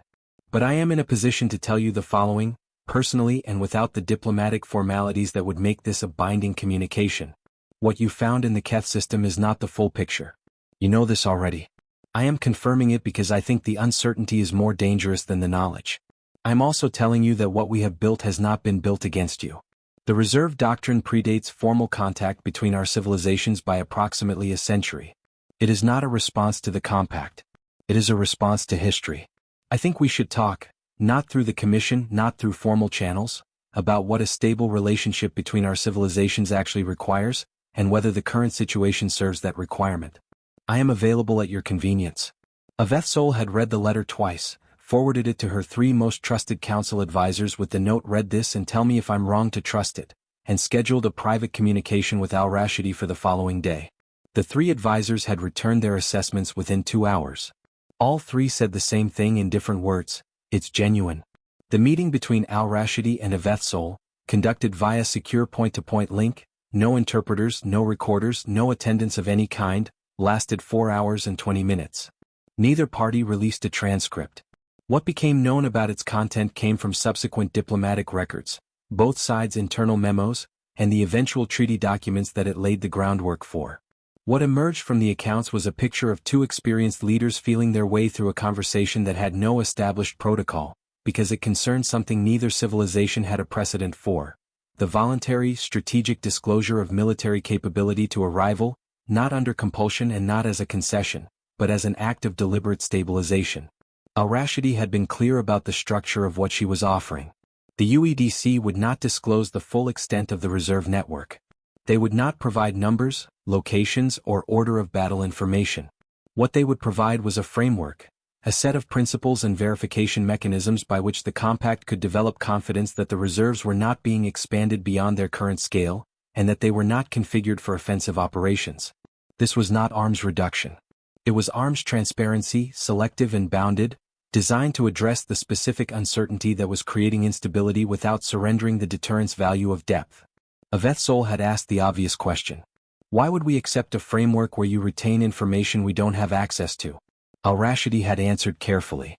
But I am in a position to tell you the following, personally and without the diplomatic formalities that would make this a binding communication. What you found in the Keth system is not the full picture. You know this already. I am confirming it because I think the uncertainty is more dangerous than the knowledge. I am also telling you that what we have built has not been built against you. The reserve doctrine predates formal contact between our civilizations by approximately a century. It is not a response to the compact. It is a response to history. I think we should talk, not through the Commission, not through formal channels, about what a stable relationship between our civilizations actually requires, and whether the current situation serves that requirement. I am available at your convenience. Avethsol had read the letter twice, forwarded it to her 3 most trusted council advisors with the note read this and tell me if I'm wrong to trust it, and scheduled a private communication with al-Rashidi for the following day. The 3 advisors had returned their assessments within 2 hours. All 3 said the same thing in different words. It's genuine. The meeting between al-Rashidi and Avethsol, conducted via secure point-to-point link, no interpreters, no recorders, no attendance of any kind, lasted 4 hours and 20 minutes. Neither party released a transcript. What became known about its content came from subsequent diplomatic records, both sides' internal memos, and the eventual treaty documents that it laid the groundwork for. What emerged from the accounts was a picture of 2 experienced leaders feeling their way through a conversation that had no established protocol, because it concerned something neither civilization had a precedent for: the voluntary, strategic disclosure of military capability to a rival, not under compulsion and not as a concession, but as an act of deliberate stabilization. Al-Rashidi had been clear about the structure of what she was offering. The UEDC would not disclose the full extent of the reserve network. They would not provide numbers, locations, or order of battle information. What they would provide was a framework, a set of principles and verification mechanisms by which the compact could develop confidence that the reserves were not being expanded beyond their current scale, and that they were not configured for offensive operations. This was not arms reduction. It was arms transparency, selective and bounded, designed to address the specific uncertainty that was creating instability without surrendering the deterrence value of depth. Avethsol had asked the obvious question. Why would we accept a framework where you retain information we don't have access to? Al-Rashidi had answered carefully.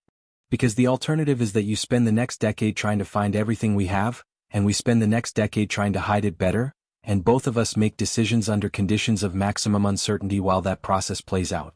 Because the alternative is that you spend the next decade trying to find everything we have, and we spend the next decade trying to hide it better, and both of us make decisions under conditions of maximum uncertainty while that process plays out.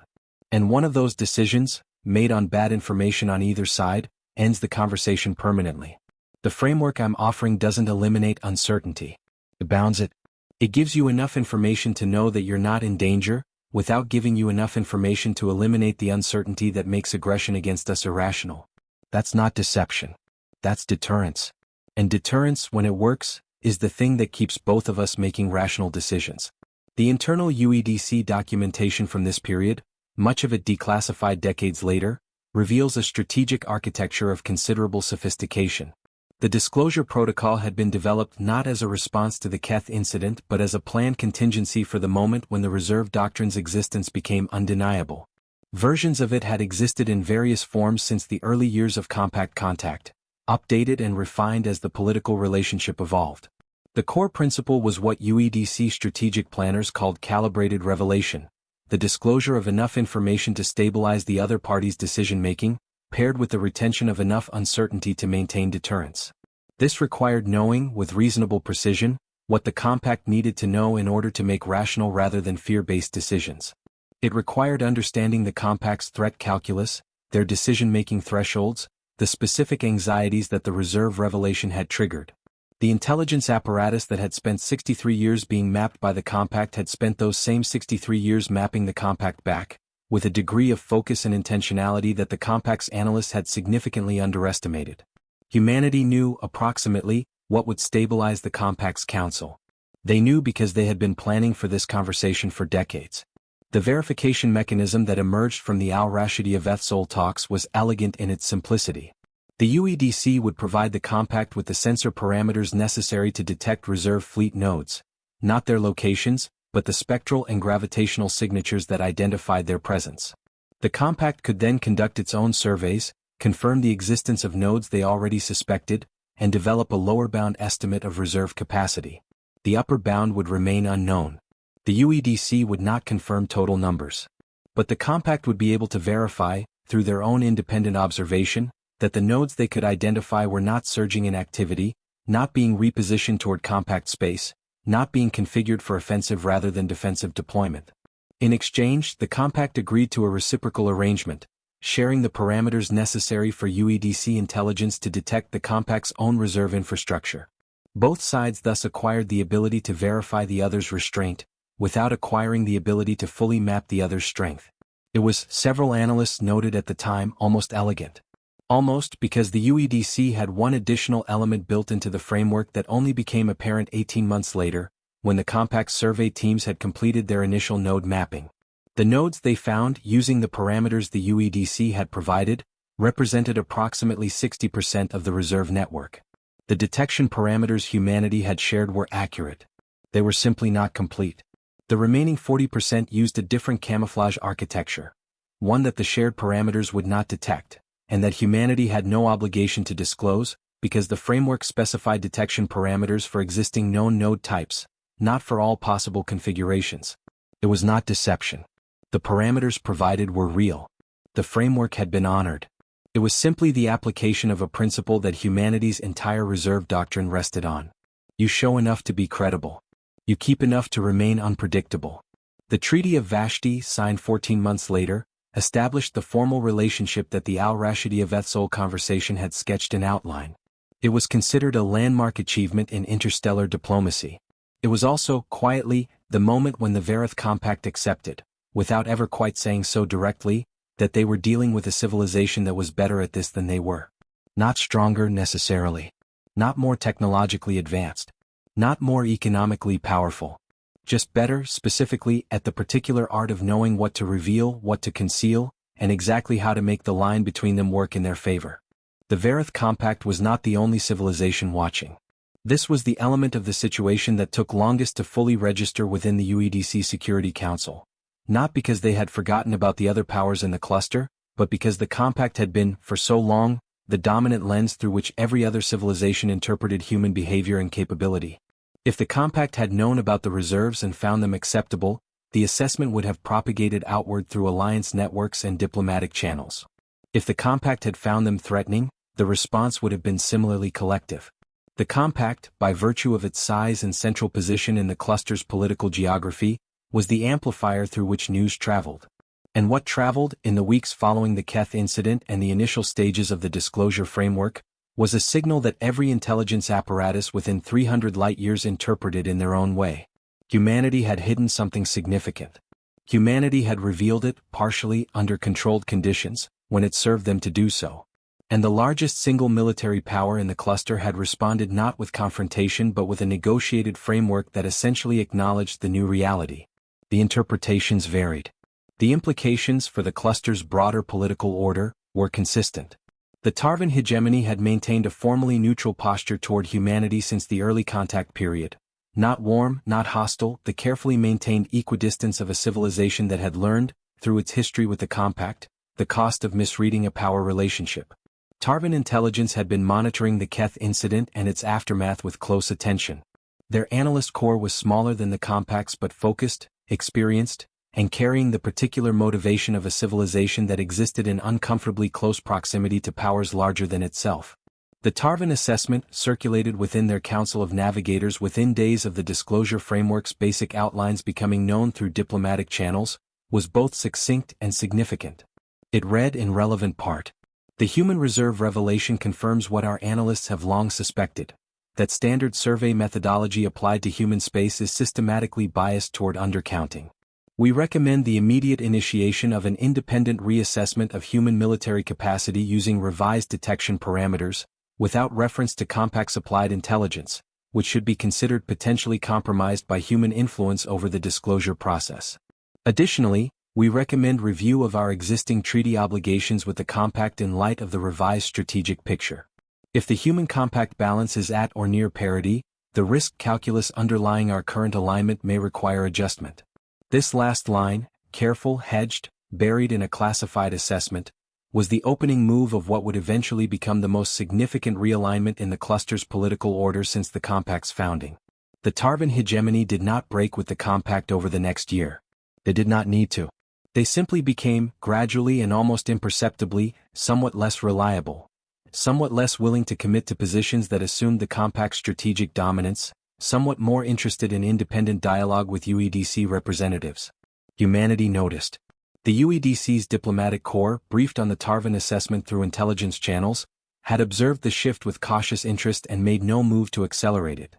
And one of those decisions, made on bad information on either side, ends the conversation permanently. The framework I'm offering doesn't eliminate uncertainty. It bounds it. It gives you enough information to know that you're not in danger, without giving you enough information to eliminate the uncertainty that makes aggression against us irrational. That's not deception. That's deterrence. And deterrence, when it works, is the thing that keeps both of us making rational decisions. The internal UEDC documentation from this period, much of it declassified decades later, reveals a strategic architecture of considerable sophistication. The disclosure protocol had been developed not as a response to the Keth incident but as a planned contingency for the moment when the reserve doctrine's existence became undeniable. Versions of it had existed in various forms since the early years of compact contact, updated and refined as the political relationship evolved. The core principle was what UEDC strategic planners called calibrated revelation, the disclosure of enough information to stabilize the other party's decision-making, paired with the retention of enough uncertainty to maintain deterrence. This required knowing, with reasonable precision, what the compact needed to know in order to make rational rather than fear-based decisions. It required understanding the compact's threat calculus, their decision-making thresholds, the specific anxieties that the reserve revelation had triggered. The intelligence apparatus that had spent 63 years being mapped by the compact had spent those same 63 years mapping the compact back, with a degree of focus and intentionality that the compact's analysts had significantly underestimated. Humanity knew, approximately, what would stabilize the compact's council. They knew because they had been planning for this conversation for decades. The verification mechanism that emerged from the Al-Rashidi Avethsol talks was elegant in its simplicity. The UEDC would provide the compact with the sensor parameters necessary to detect reserve fleet nodes, not their locations, but the spectral and gravitational signatures that identified their presence. The compact could then conduct its own surveys, confirm the existence of nodes they already suspected, and develop a lower bound estimate of reserve capacity. The upper bound would remain unknown. The UEDC would not confirm total numbers. But the compact would be able to verify, through their own independent observation, that the nodes they could identify were not surging in activity, not being repositioned toward compact space, not being configured for offensive rather than defensive deployment. In exchange, the compact agreed to a reciprocal arrangement, sharing the parameters necessary for UEDC intelligence to detect the compact's own reserve infrastructure. Both sides thus acquired the ability to verify the other's restraint, without acquiring the ability to fully map the other's strength. It was, several analysts noted at the time, almost elegant. Almost because the UEDC had one additional element built into the framework that only became apparent 18 months later, when the compact survey teams had completed their initial node mapping. The nodes they found, using the parameters the UEDC had provided, represented approximately 60% of the reserve network. The detection parameters humanity had shared were accurate. They were simply not complete. The remaining 40% used a different camouflage architecture, one that the shared parameters would not detect, and that humanity had no obligation to disclose, because the framework specified detection parameters for existing known node types, not for all possible configurations. It was not deception. The parameters provided were real. The framework had been honored. It was simply the application of a principle that humanity's entire reserve doctrine rested on. You show enough to be credible. You keep enough to remain unpredictable. The Treaty of Vashti, signed 14 months later, established the formal relationship that the Al-Rashidi Avethsol conversation had sketched in outline. It was considered a landmark achievement in interstellar diplomacy. It was also, quietly, the moment when the Varith Compact accepted, without ever quite saying so directly, that they were dealing with a civilization that was better at this than they were. Not stronger necessarily. Not more technologically advanced. Not more economically powerful. Just better, specifically, at the particular art of knowing what to reveal, what to conceal, and exactly how to make the line between them work in their favor. The Varith Compact was not the only civilization watching. This was the element of the situation that took longest to fully register within the UEDC Security Council. Not because they had forgotten about the other powers in the cluster, but because the Compact had been, for so long, the dominant lens through which every other civilization interpreted human behavior and capability. If the Compact had known about the reserves and found them acceptable, the assessment would have propagated outward through alliance networks and diplomatic channels. If the Compact had found them threatening, the response would have been similarly collective. The Compact, by virtue of its size and central position in the cluster's political geography, was the amplifier through which news traveled. And what traveled, in the weeks following the Keth incident and the initial stages of the disclosure framework, was a signal that every intelligence apparatus within 300 light-years interpreted in their own way. Humanity had hidden something significant. Humanity had revealed it, partially, under controlled conditions, when it served them to do so. And the largest single military power in the cluster had responded not with confrontation but with a negotiated framework that essentially acknowledged the new reality. The interpretations varied. The implications for the cluster's broader political order were consistent. The Tarvan hegemony had maintained a formally neutral posture toward humanity since the early contact period. Not warm, not hostile, the carefully maintained equidistance of a civilization that had learned, through its history with the Compact, the cost of misreading a power relationship. Tarvan intelligence had been monitoring the Keth incident and its aftermath with close attention. Their analyst corps was smaller than the Compact's but focused, experienced, and carrying the particular motivation of a civilization that existed in uncomfortably close proximity to powers larger than itself. The Tarvan assessment, circulated within their Council of Navigators within days of the disclosure framework's basic outlines becoming known through diplomatic channels, was both succinct and significant. It read in relevant part. The Human Reserve revelation confirms what our analysts have long suspected, that standard survey methodology applied to human space is systematically biased toward undercounting. We recommend the immediate initiation of an independent reassessment of human military capacity using revised detection parameters, without reference to Compact's applied intelligence, which should be considered potentially compromised by human influence over the disclosure process. Additionally, we recommend review of our existing treaty obligations with the Compact in light of the revised strategic picture. If the human Compact balance is at or near parity, the risk calculus underlying our current alignment may require adjustment. This last line, careful, hedged, buried in a classified assessment, was the opening move of what would eventually become the most significant realignment in the cluster's political order since the Compact's founding. The Tarvan hegemony did not break with the Compact over the next year. They did not need to. They simply became, gradually and almost imperceptibly, somewhat less reliable, somewhat less willing to commit to positions that assumed the Compact's strategic dominance, somewhat more interested in independent dialogue with UEDC representatives. Humanity noticed. The UEDC's diplomatic corps, briefed on the Tarvan assessment through intelligence channels, had observed the shift with cautious interest and made no move to accelerate it.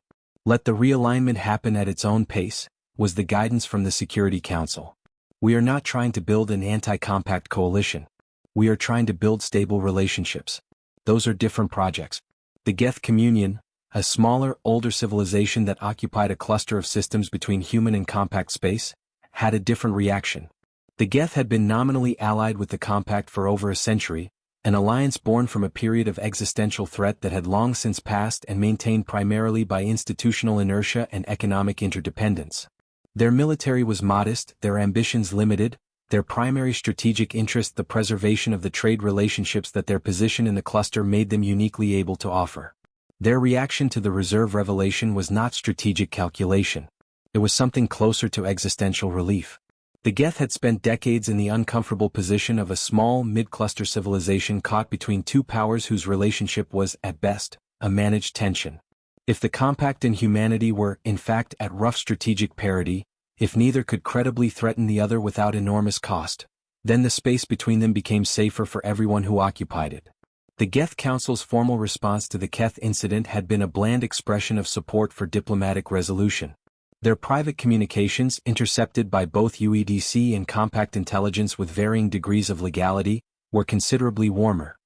Let the realignment happen at its own pace, was the guidance from the Security Council. We are not trying to build an anti-Compact coalition. We are trying to build stable relationships. Those are different projects. The Geth Communion, a smaller, older civilization that occupied a cluster of systems between human and Compact space, had a different reaction. The Geth had been nominally allied with the Compact for over a century, an alliance born from a period of existential threat that had long since passed and maintained primarily by institutional inertia and economic interdependence. Their military was modest, their ambitions limited, their primary strategic interest the preservation of the trade relationships that their position in the cluster made them uniquely able to offer. Their reaction to the reserve revelation was not strategic calculation. It was something closer to existential relief. The Geth had spent decades in the uncomfortable position of a small, mid-cluster civilization caught between two powers whose relationship was, at best, a managed tension. If the Compact and humanity were, in fact, at rough strategic parity, if neither could credibly threaten the other without enormous cost, then the space between them became safer for everyone who occupied it. The Geth Council's formal response to the Keth incident had been a bland expression of support for diplomatic resolution. Their private communications, intercepted by both UEDC and Compact intelligence with varying degrees of legality, were considerably warmer.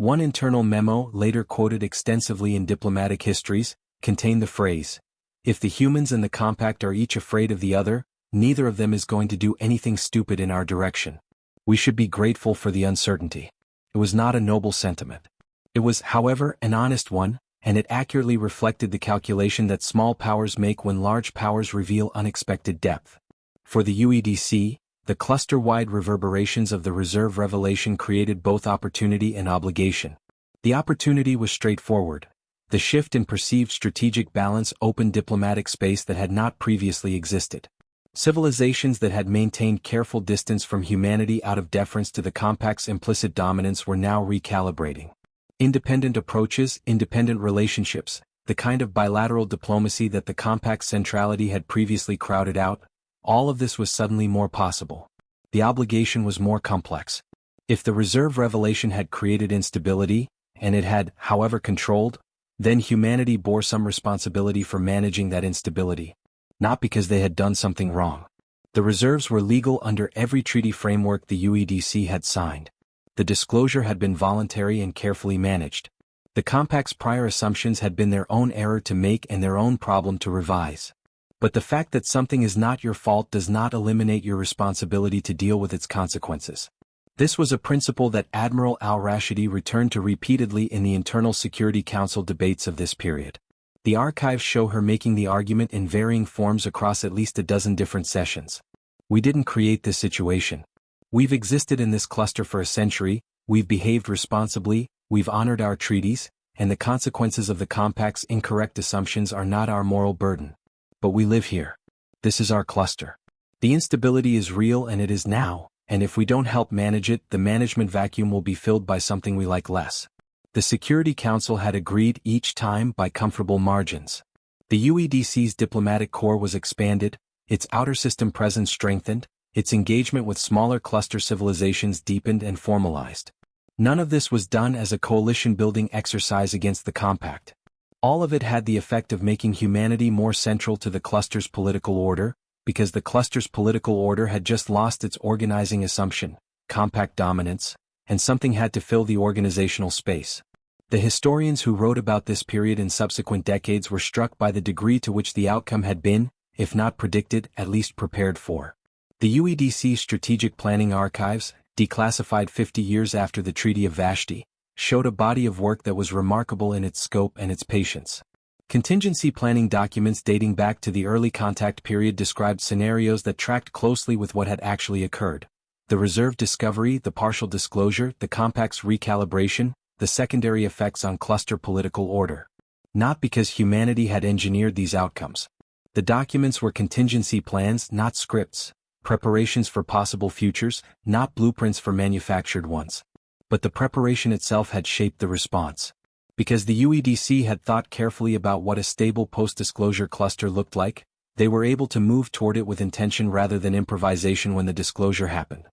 One internal memo, later quoted extensively in diplomatic histories, contained the phrase, "If the humans and the compact are each afraid of the other, neither of them is going to do anything stupid in our direction. We should be grateful for the uncertainty." It was not a noble sentiment. It was, however, an honest one, and it accurately reflected the calculation that small powers make when large powers reveal unexpected depth. For the UEDC, the cluster-wide reverberations of the reserve revelation created both opportunity and obligation. The opportunity was straightforward. The shift in perceived strategic balance opened diplomatic space that had not previously existed. Civilizations that had maintained careful distance from humanity out of deference to the compact's implicit dominance were now recalibrating. Independent approaches, independent relationships, the kind of bilateral diplomacy that the compact's centrality had previously crowded out, all of this was suddenly more possible. The obligation was more complex. If the reserve revelation had created instability, and it had, however, controlled, then humanity bore some responsibility for managing that instability. Not because they had done something wrong. The reserves were legal under every treaty framework the UEDC had signed. The disclosure had been voluntary and carefully managed. The compact's prior assumptions had been their own error to make and their own problem to revise. But the fact that something is not your fault does not eliminate your responsibility to deal with its consequences. This was a principle that Admiral al-Rashidi returned to repeatedly in the Internal Security Council debates of this period. The archives show her making the argument in varying forms across at least a dozen different sessions. "We didn't create this situation. We've existed in this cluster for a century, we've behaved responsibly, we've honored our treaties, and the consequences of the compact's incorrect assumptions are not our moral burden. But we live here. This is our cluster. The instability is real and it is now, and if we don't help manage it, the management vacuum will be filled by something we like less." The Security Council had agreed each time by comfortable margins. The UEDC's diplomatic corps was expanded, its outer system presence strengthened, its engagement with smaller cluster civilizations deepened and formalized. None of this was done as a coalition-building exercise against the compact. All of it had the effect of making humanity more central to the cluster's political order, because the cluster's political order had just lost its organizing assumption, compact dominance, and something had to fill the organizational space. The historians who wrote about this period in subsequent decades were struck by the degree to which the outcome had been, if not predicted, at least prepared for. The UEDC Strategic Planning Archives, declassified 50 years after the Treaty of Vashti, showed a body of work that was remarkable in its scope and its patience. Contingency planning documents dating back to the early contact period described scenarios that tracked closely with what had actually occurred. The reserve discovery, the partial disclosure, the compact's recalibration, the secondary effects on cluster political order. Not because humanity had engineered these outcomes. The documents were contingency plans, not scripts, preparations for possible futures, not blueprints for manufactured ones. But the preparation itself had shaped the response. Because the UEDC had thought carefully about what a stable post-disclosure cluster looked like, they were able to move toward it with intention rather than improvisation when the disclosure happened.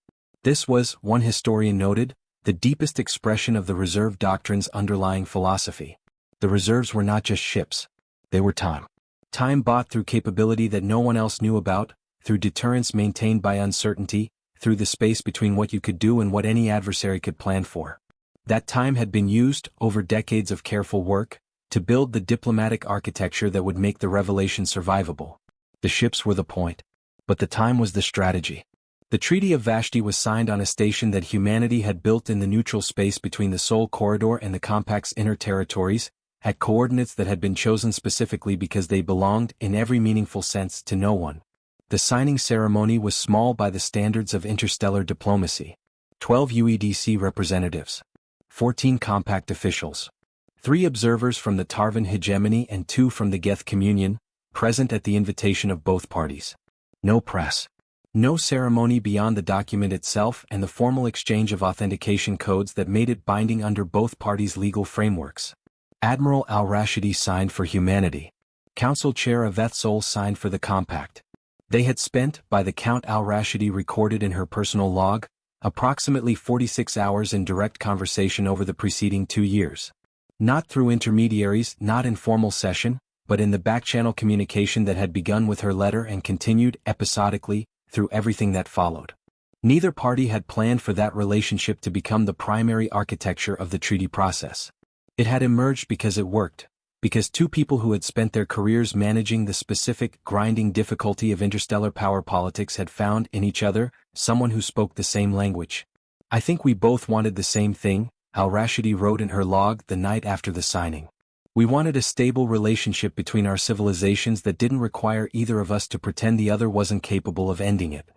This was, one historian noted, the deepest expression of the reserve doctrine's underlying philosophy. The reserves were not just ships. They were time. Time bought through capability that no one else knew about, through deterrence maintained by uncertainty, through the space between what you could do and what any adversary could plan for. That time had been used, over decades of careful work, to build the diplomatic architecture that would make the revelation survivable. The ships were the point. But the time was the strategy. The Treaty of Vashti was signed on a station that humanity had built in the neutral space between the Sol Corridor and the compact's inner territories, at coordinates that had been chosen specifically because they belonged, in every meaningful sense, to no one. The signing ceremony was small by the standards of interstellar diplomacy. 12 UEDC representatives. 14 compact officials. 3 observers from the Tarvan hegemony and 2 from the Geth communion, present at the invitation of both parties. No press. No ceremony beyond the document itself and the formal exchange of authentication codes that made it binding under both parties' legal frameworks. Admiral al-Rashidi signed for humanity. Council Chair Aveth Sol signed for the compact. They had spent, by the count al-Rashidi recorded in her personal log, approximately 46 hours in direct conversation over the preceding 2 years. Not through intermediaries, not in formal session, but in the back-channel communication that had begun with her letter and continued, episodically, through everything that followed. Neither party had planned for that relationship to become the primary architecture of the treaty process. It had emerged because it worked, because two people who had spent their careers managing the specific, grinding difficulty of interstellar power politics had found in each other someone who spoke the same language. "I think we both wanted the same thing," al-Rashidi wrote in her log the night after the signing. "We wanted a stable relationship between our civilizations that didn't require either of us to pretend the other wasn't capable of ending it."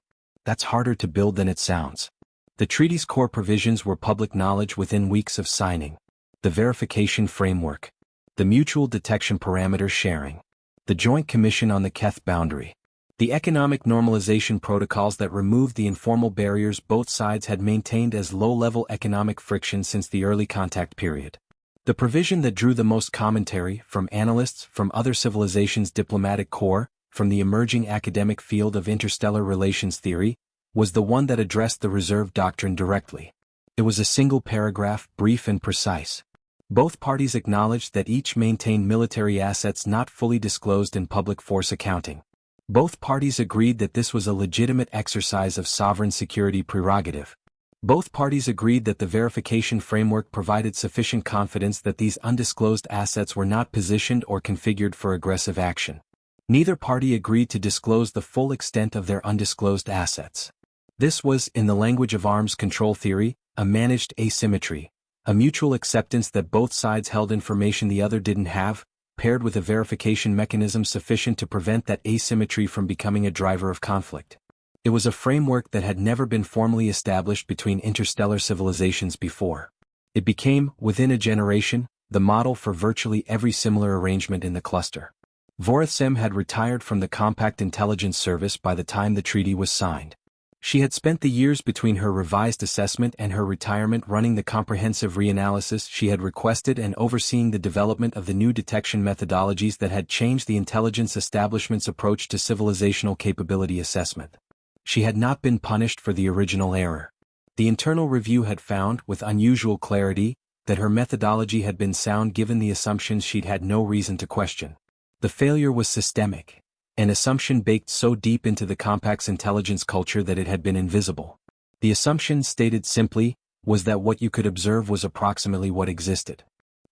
That's harder to build than it sounds. The treaty's core provisions were public knowledge within weeks of signing. The verification framework. The mutual detection parameter sharing. The joint commission on the Keth boundary. The economic normalization protocols that removed the informal barriers both sides had maintained as low-level economic friction since the early contact period. The provision that drew the most commentary from analysts from other civilizations' diplomatic corps, from the emerging academic field of interstellar relations theory, was the one that addressed the reserve doctrine directly. It was a single paragraph, brief and precise. Both parties acknowledged that each maintained military assets not fully disclosed in public force accounting. Both parties agreed that this was a legitimate exercise of sovereign security prerogative. Both parties agreed that the verification framework provided sufficient confidence that these undisclosed assets were not positioned or configured for aggressive action. Neither party agreed to disclose the full extent of their undisclosed assets. This was, in the language of arms control theory, a managed asymmetry, a mutual acceptance that both sides held information the other didn't have, paired with a verification mechanism sufficient to prevent that asymmetry from becoming a driver of conflict. It was a framework that had never been formally established between interstellar civilizations before. It became, within a generation, the model for virtually every similar arrangement in the cluster. Vorithsem had retired from the Compact Intelligence Service by the time the treaty was signed. She had spent the years between her revised assessment and her retirement running the comprehensive reanalysis she had requested and overseeing the development of the new detection methodologies that had changed the intelligence establishment's approach to civilizational capability assessment. She had not been punished for the original error. The internal review had found, with unusual clarity, that her methodology had been sound given the assumptions she'd had no reason to question. The failure was systemic, an assumption baked so deep into the Compact's intelligence culture that it had been invisible. The assumption, stated simply, was that what you could observe was approximately what existed.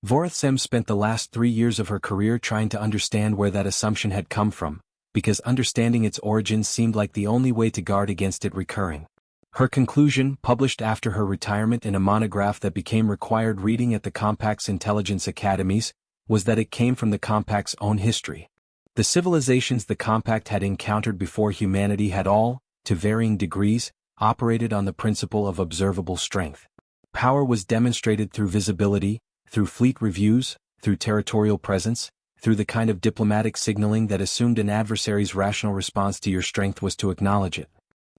Vorithsem spent the last 3 years of her career trying to understand where that assumption had come from, because understanding its origins seemed like the only way to guard against it recurring. Her conclusion, published after her retirement in a monograph that became required reading at the Compact's intelligence academies, was that it came from the Compact's own history. The civilizations the Compact had encountered before humanity had all, to varying degrees, operated on the principle of observable strength. Power was demonstrated through visibility, through fleet reviews, through territorial presence, through the kind of diplomatic signaling that assumed an adversary's rational response to your strength was to acknowledge it.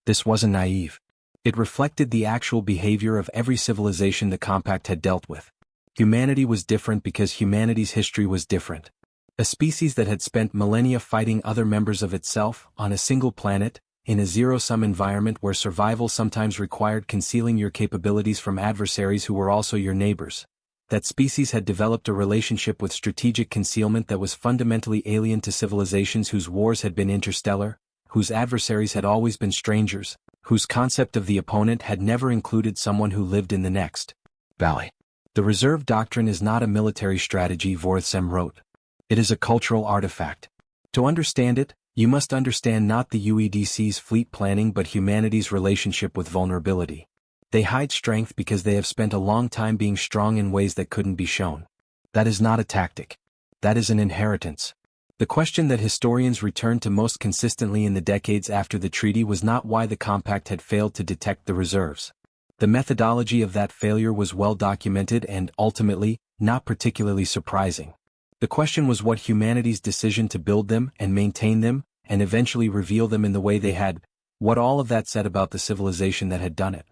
This wasn't naive. It reflected the actual behavior of every civilization the Compact had dealt with. Humanity was different because humanity's history was different. A species that had spent millennia fighting other members of itself, on a single planet, in a zero-sum environment where survival sometimes required concealing your capabilities from adversaries who were also your neighbors. That species had developed a relationship with strategic concealment that was fundamentally alien to civilizations whose wars had been interstellar, whose adversaries had always been strangers, whose concept of the opponent had never included someone who lived in the next valley. The reserve doctrine is not a military strategy, Vorithsem wrote. It is a cultural artifact. To understand it, you must understand not the UEDC's fleet planning but humanity's relationship with vulnerability. They hide strength because they have spent a long time being strong in ways that couldn't be shown. That is not a tactic. That is an inheritance. The question that historians return to most consistently in the decades after the treaty was not why the Compact had failed to detect the reserves. The methodology of that failure was well documented and, ultimately, not particularly surprising. The question was what humanity's decision to build them and maintain them, and eventually reveal them in the way they had, what all of that said about the civilization that had done it.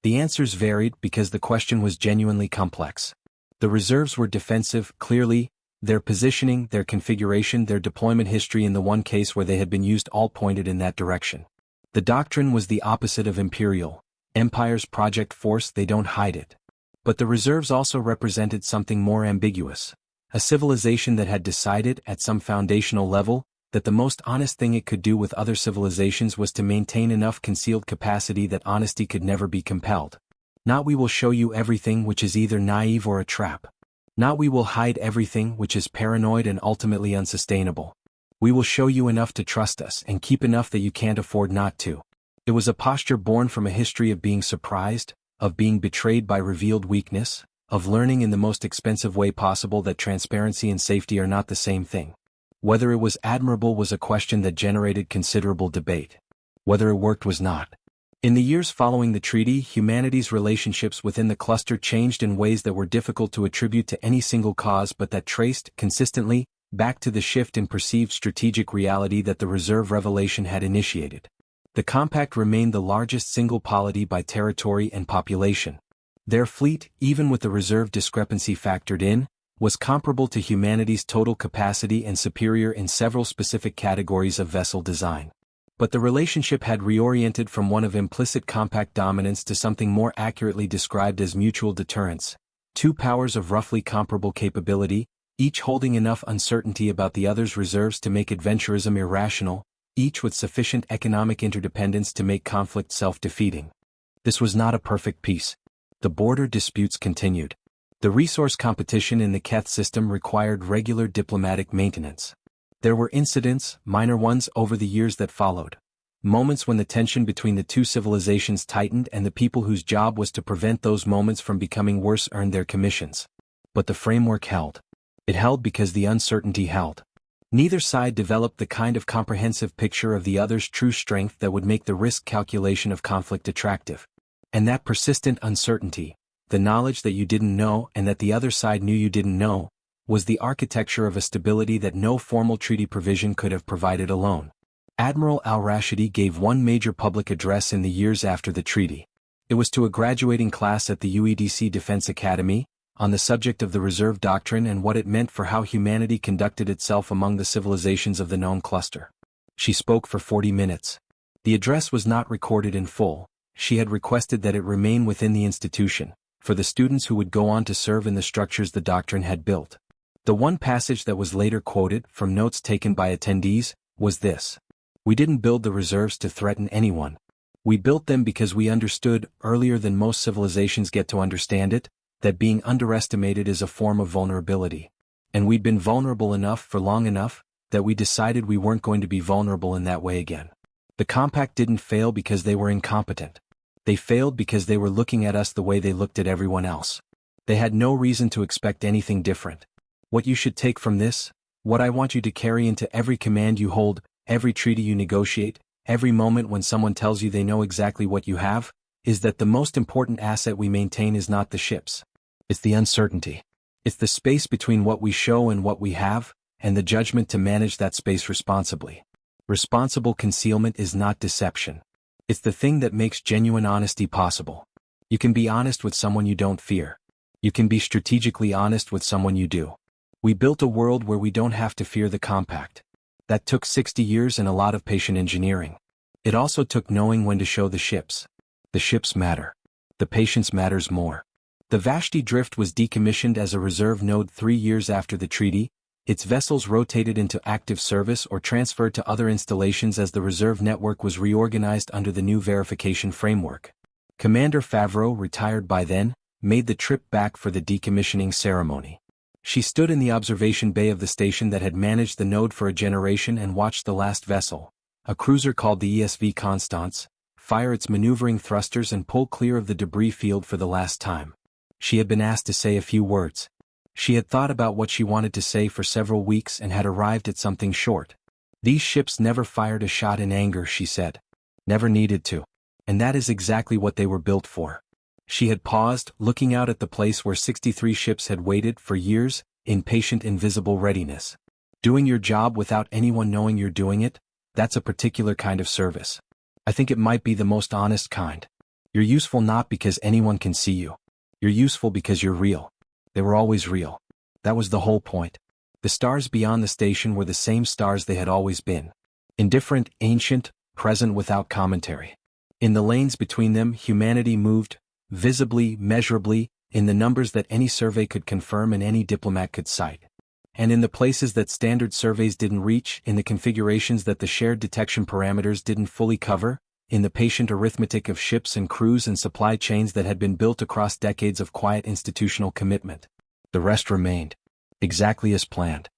The answers varied because the question was genuinely complex. The reserves were defensive, clearly, their positioning, their configuration, their deployment history in the one case where they had been used all pointed in that direction. The doctrine was the opposite of imperial. Empire's project force, they don't hide it. But the reserves also represented something more ambiguous. A civilization that had decided, at some foundational level, that the most honest thing it could do with other civilizations was to maintain enough concealed capacity that honesty could never be compelled. Not we will show you everything, which is either naive or a trap. Not we will hide everything, which is paranoid and ultimately unsustainable. We will show you enough to trust us and keep enough that you can't afford not to. It was a posture born from a history of being surprised, of being betrayed by revealed weakness, of learning in the most expensive way possible that transparency and safety are not the same thing. Whether it was admirable was a question that generated considerable debate. Whether it worked was not. In the years following the treaty, humanity's relationships within the cluster changed in ways that were difficult to attribute to any single cause but that traced, consistently, back to the shift in perceived strategic reality that the reserve revelation had initiated. The compact remained the largest single polity by territory and population. Their fleet, even with the reserve discrepancy factored in, was comparable to humanity's total capacity and superior in several specific categories of vessel design. But the relationship had reoriented from one of implicit compact dominance to something more accurately described as mutual deterrence. Two powers of roughly comparable capability, each holding enough uncertainty about the other's reserves to make adventurism irrational, each with sufficient economic interdependence to make conflict self-defeating. This was not a perfect peace. The border disputes continued. The resource competition in the Keth system required regular diplomatic maintenance. There were incidents, minor ones, over the years that followed. Moments when the tension between the two civilizations tightened and the people whose job was to prevent those moments from becoming worse earned their commissions. But the framework held. It held because the uncertainty held. Neither side developed the kind of comprehensive picture of the other's true strength that would make the risk calculation of conflict attractive. And that persistent uncertainty, the knowledge that you didn't know and that the other side knew you didn't know, was the architecture of a stability that no formal treaty provision could have provided alone. Admiral al-Rashidi gave one major public address in the years after the treaty. It was to a graduating class at the UEDC Defense Academy, on the subject of the reserve doctrine and what it meant for how humanity conducted itself among the civilizations of the known cluster. She spoke for 40 minutes. The address was not recorded in full. She had requested that it remain within the institution, for the students who would go on to serve in the structures the doctrine had built. The one passage that was later quoted, from notes taken by attendees, was this: "We didn't build the reserves to threaten anyone. We built them because we understood, earlier than most civilizations get to understand it, that being underestimated is a form of vulnerability. And we'd been vulnerable enough for long enough, that we decided we weren't going to be vulnerable in that way again. The compact didn't fail because they were incompetent. They failed because they were looking at us the way they looked at everyone else. They had no reason to expect anything different. What you should take from this, what I want you to carry into every command you hold, every treaty you negotiate, every moment when someone tells you they know exactly what you have, is that the most important asset we maintain is not the ships. It's the uncertainty. It's the space between what we show and what we have, and the judgment to manage that space responsibly. Responsible concealment is not deception. It's the thing that makes genuine honesty possible. You can be honest with someone you don't fear. You can be strategically honest with someone you do. We built a world where we don't have to fear the compact. That took 60 years and a lot of patient engineering. It also took knowing when to show the ships. The ships matter. The patience matters more. The Vashti Drift was decommissioned as a reserve node 3 years after the treaty. Its vessels rotated into active service or transferred to other installations as the reserve network was reorganized under the new verification framework. Commander Favreau, retired by then, made the trip back for the decommissioning ceremony. She stood in the observation bay of the station that had managed the node for a generation and watched the last vessel, a cruiser called the ESV Constance, fire its maneuvering thrusters and pull clear of the debris field for the last time. She had been asked to say a few words. She had thought about what she wanted to say for several weeks and had arrived at something short. These ships never fired a shot in anger, she said. Never needed to. And that is exactly what they were built for. She had paused, looking out at the place where 63 ships had waited for years, in patient invisible readiness. Doing your job without anyone knowing you're doing it, that's a particular kind of service. I think it might be the most honest kind. You're useful not because anyone can see you. You're useful because you're real. They were always real. That was the whole point. The stars beyond the station were the same stars they had always been. Indifferent, ancient, present without commentary. In the lanes between them, humanity moved, visibly, measurably, in the numbers that any survey could confirm and any diplomat could cite. And in the places that standard surveys didn't reach, in the configurations that the shared detection parameters didn't fully cover, in the patient arithmetic of ships and crews and supply chains that had been built across decades of quiet institutional commitment, the rest remained exactly as planned.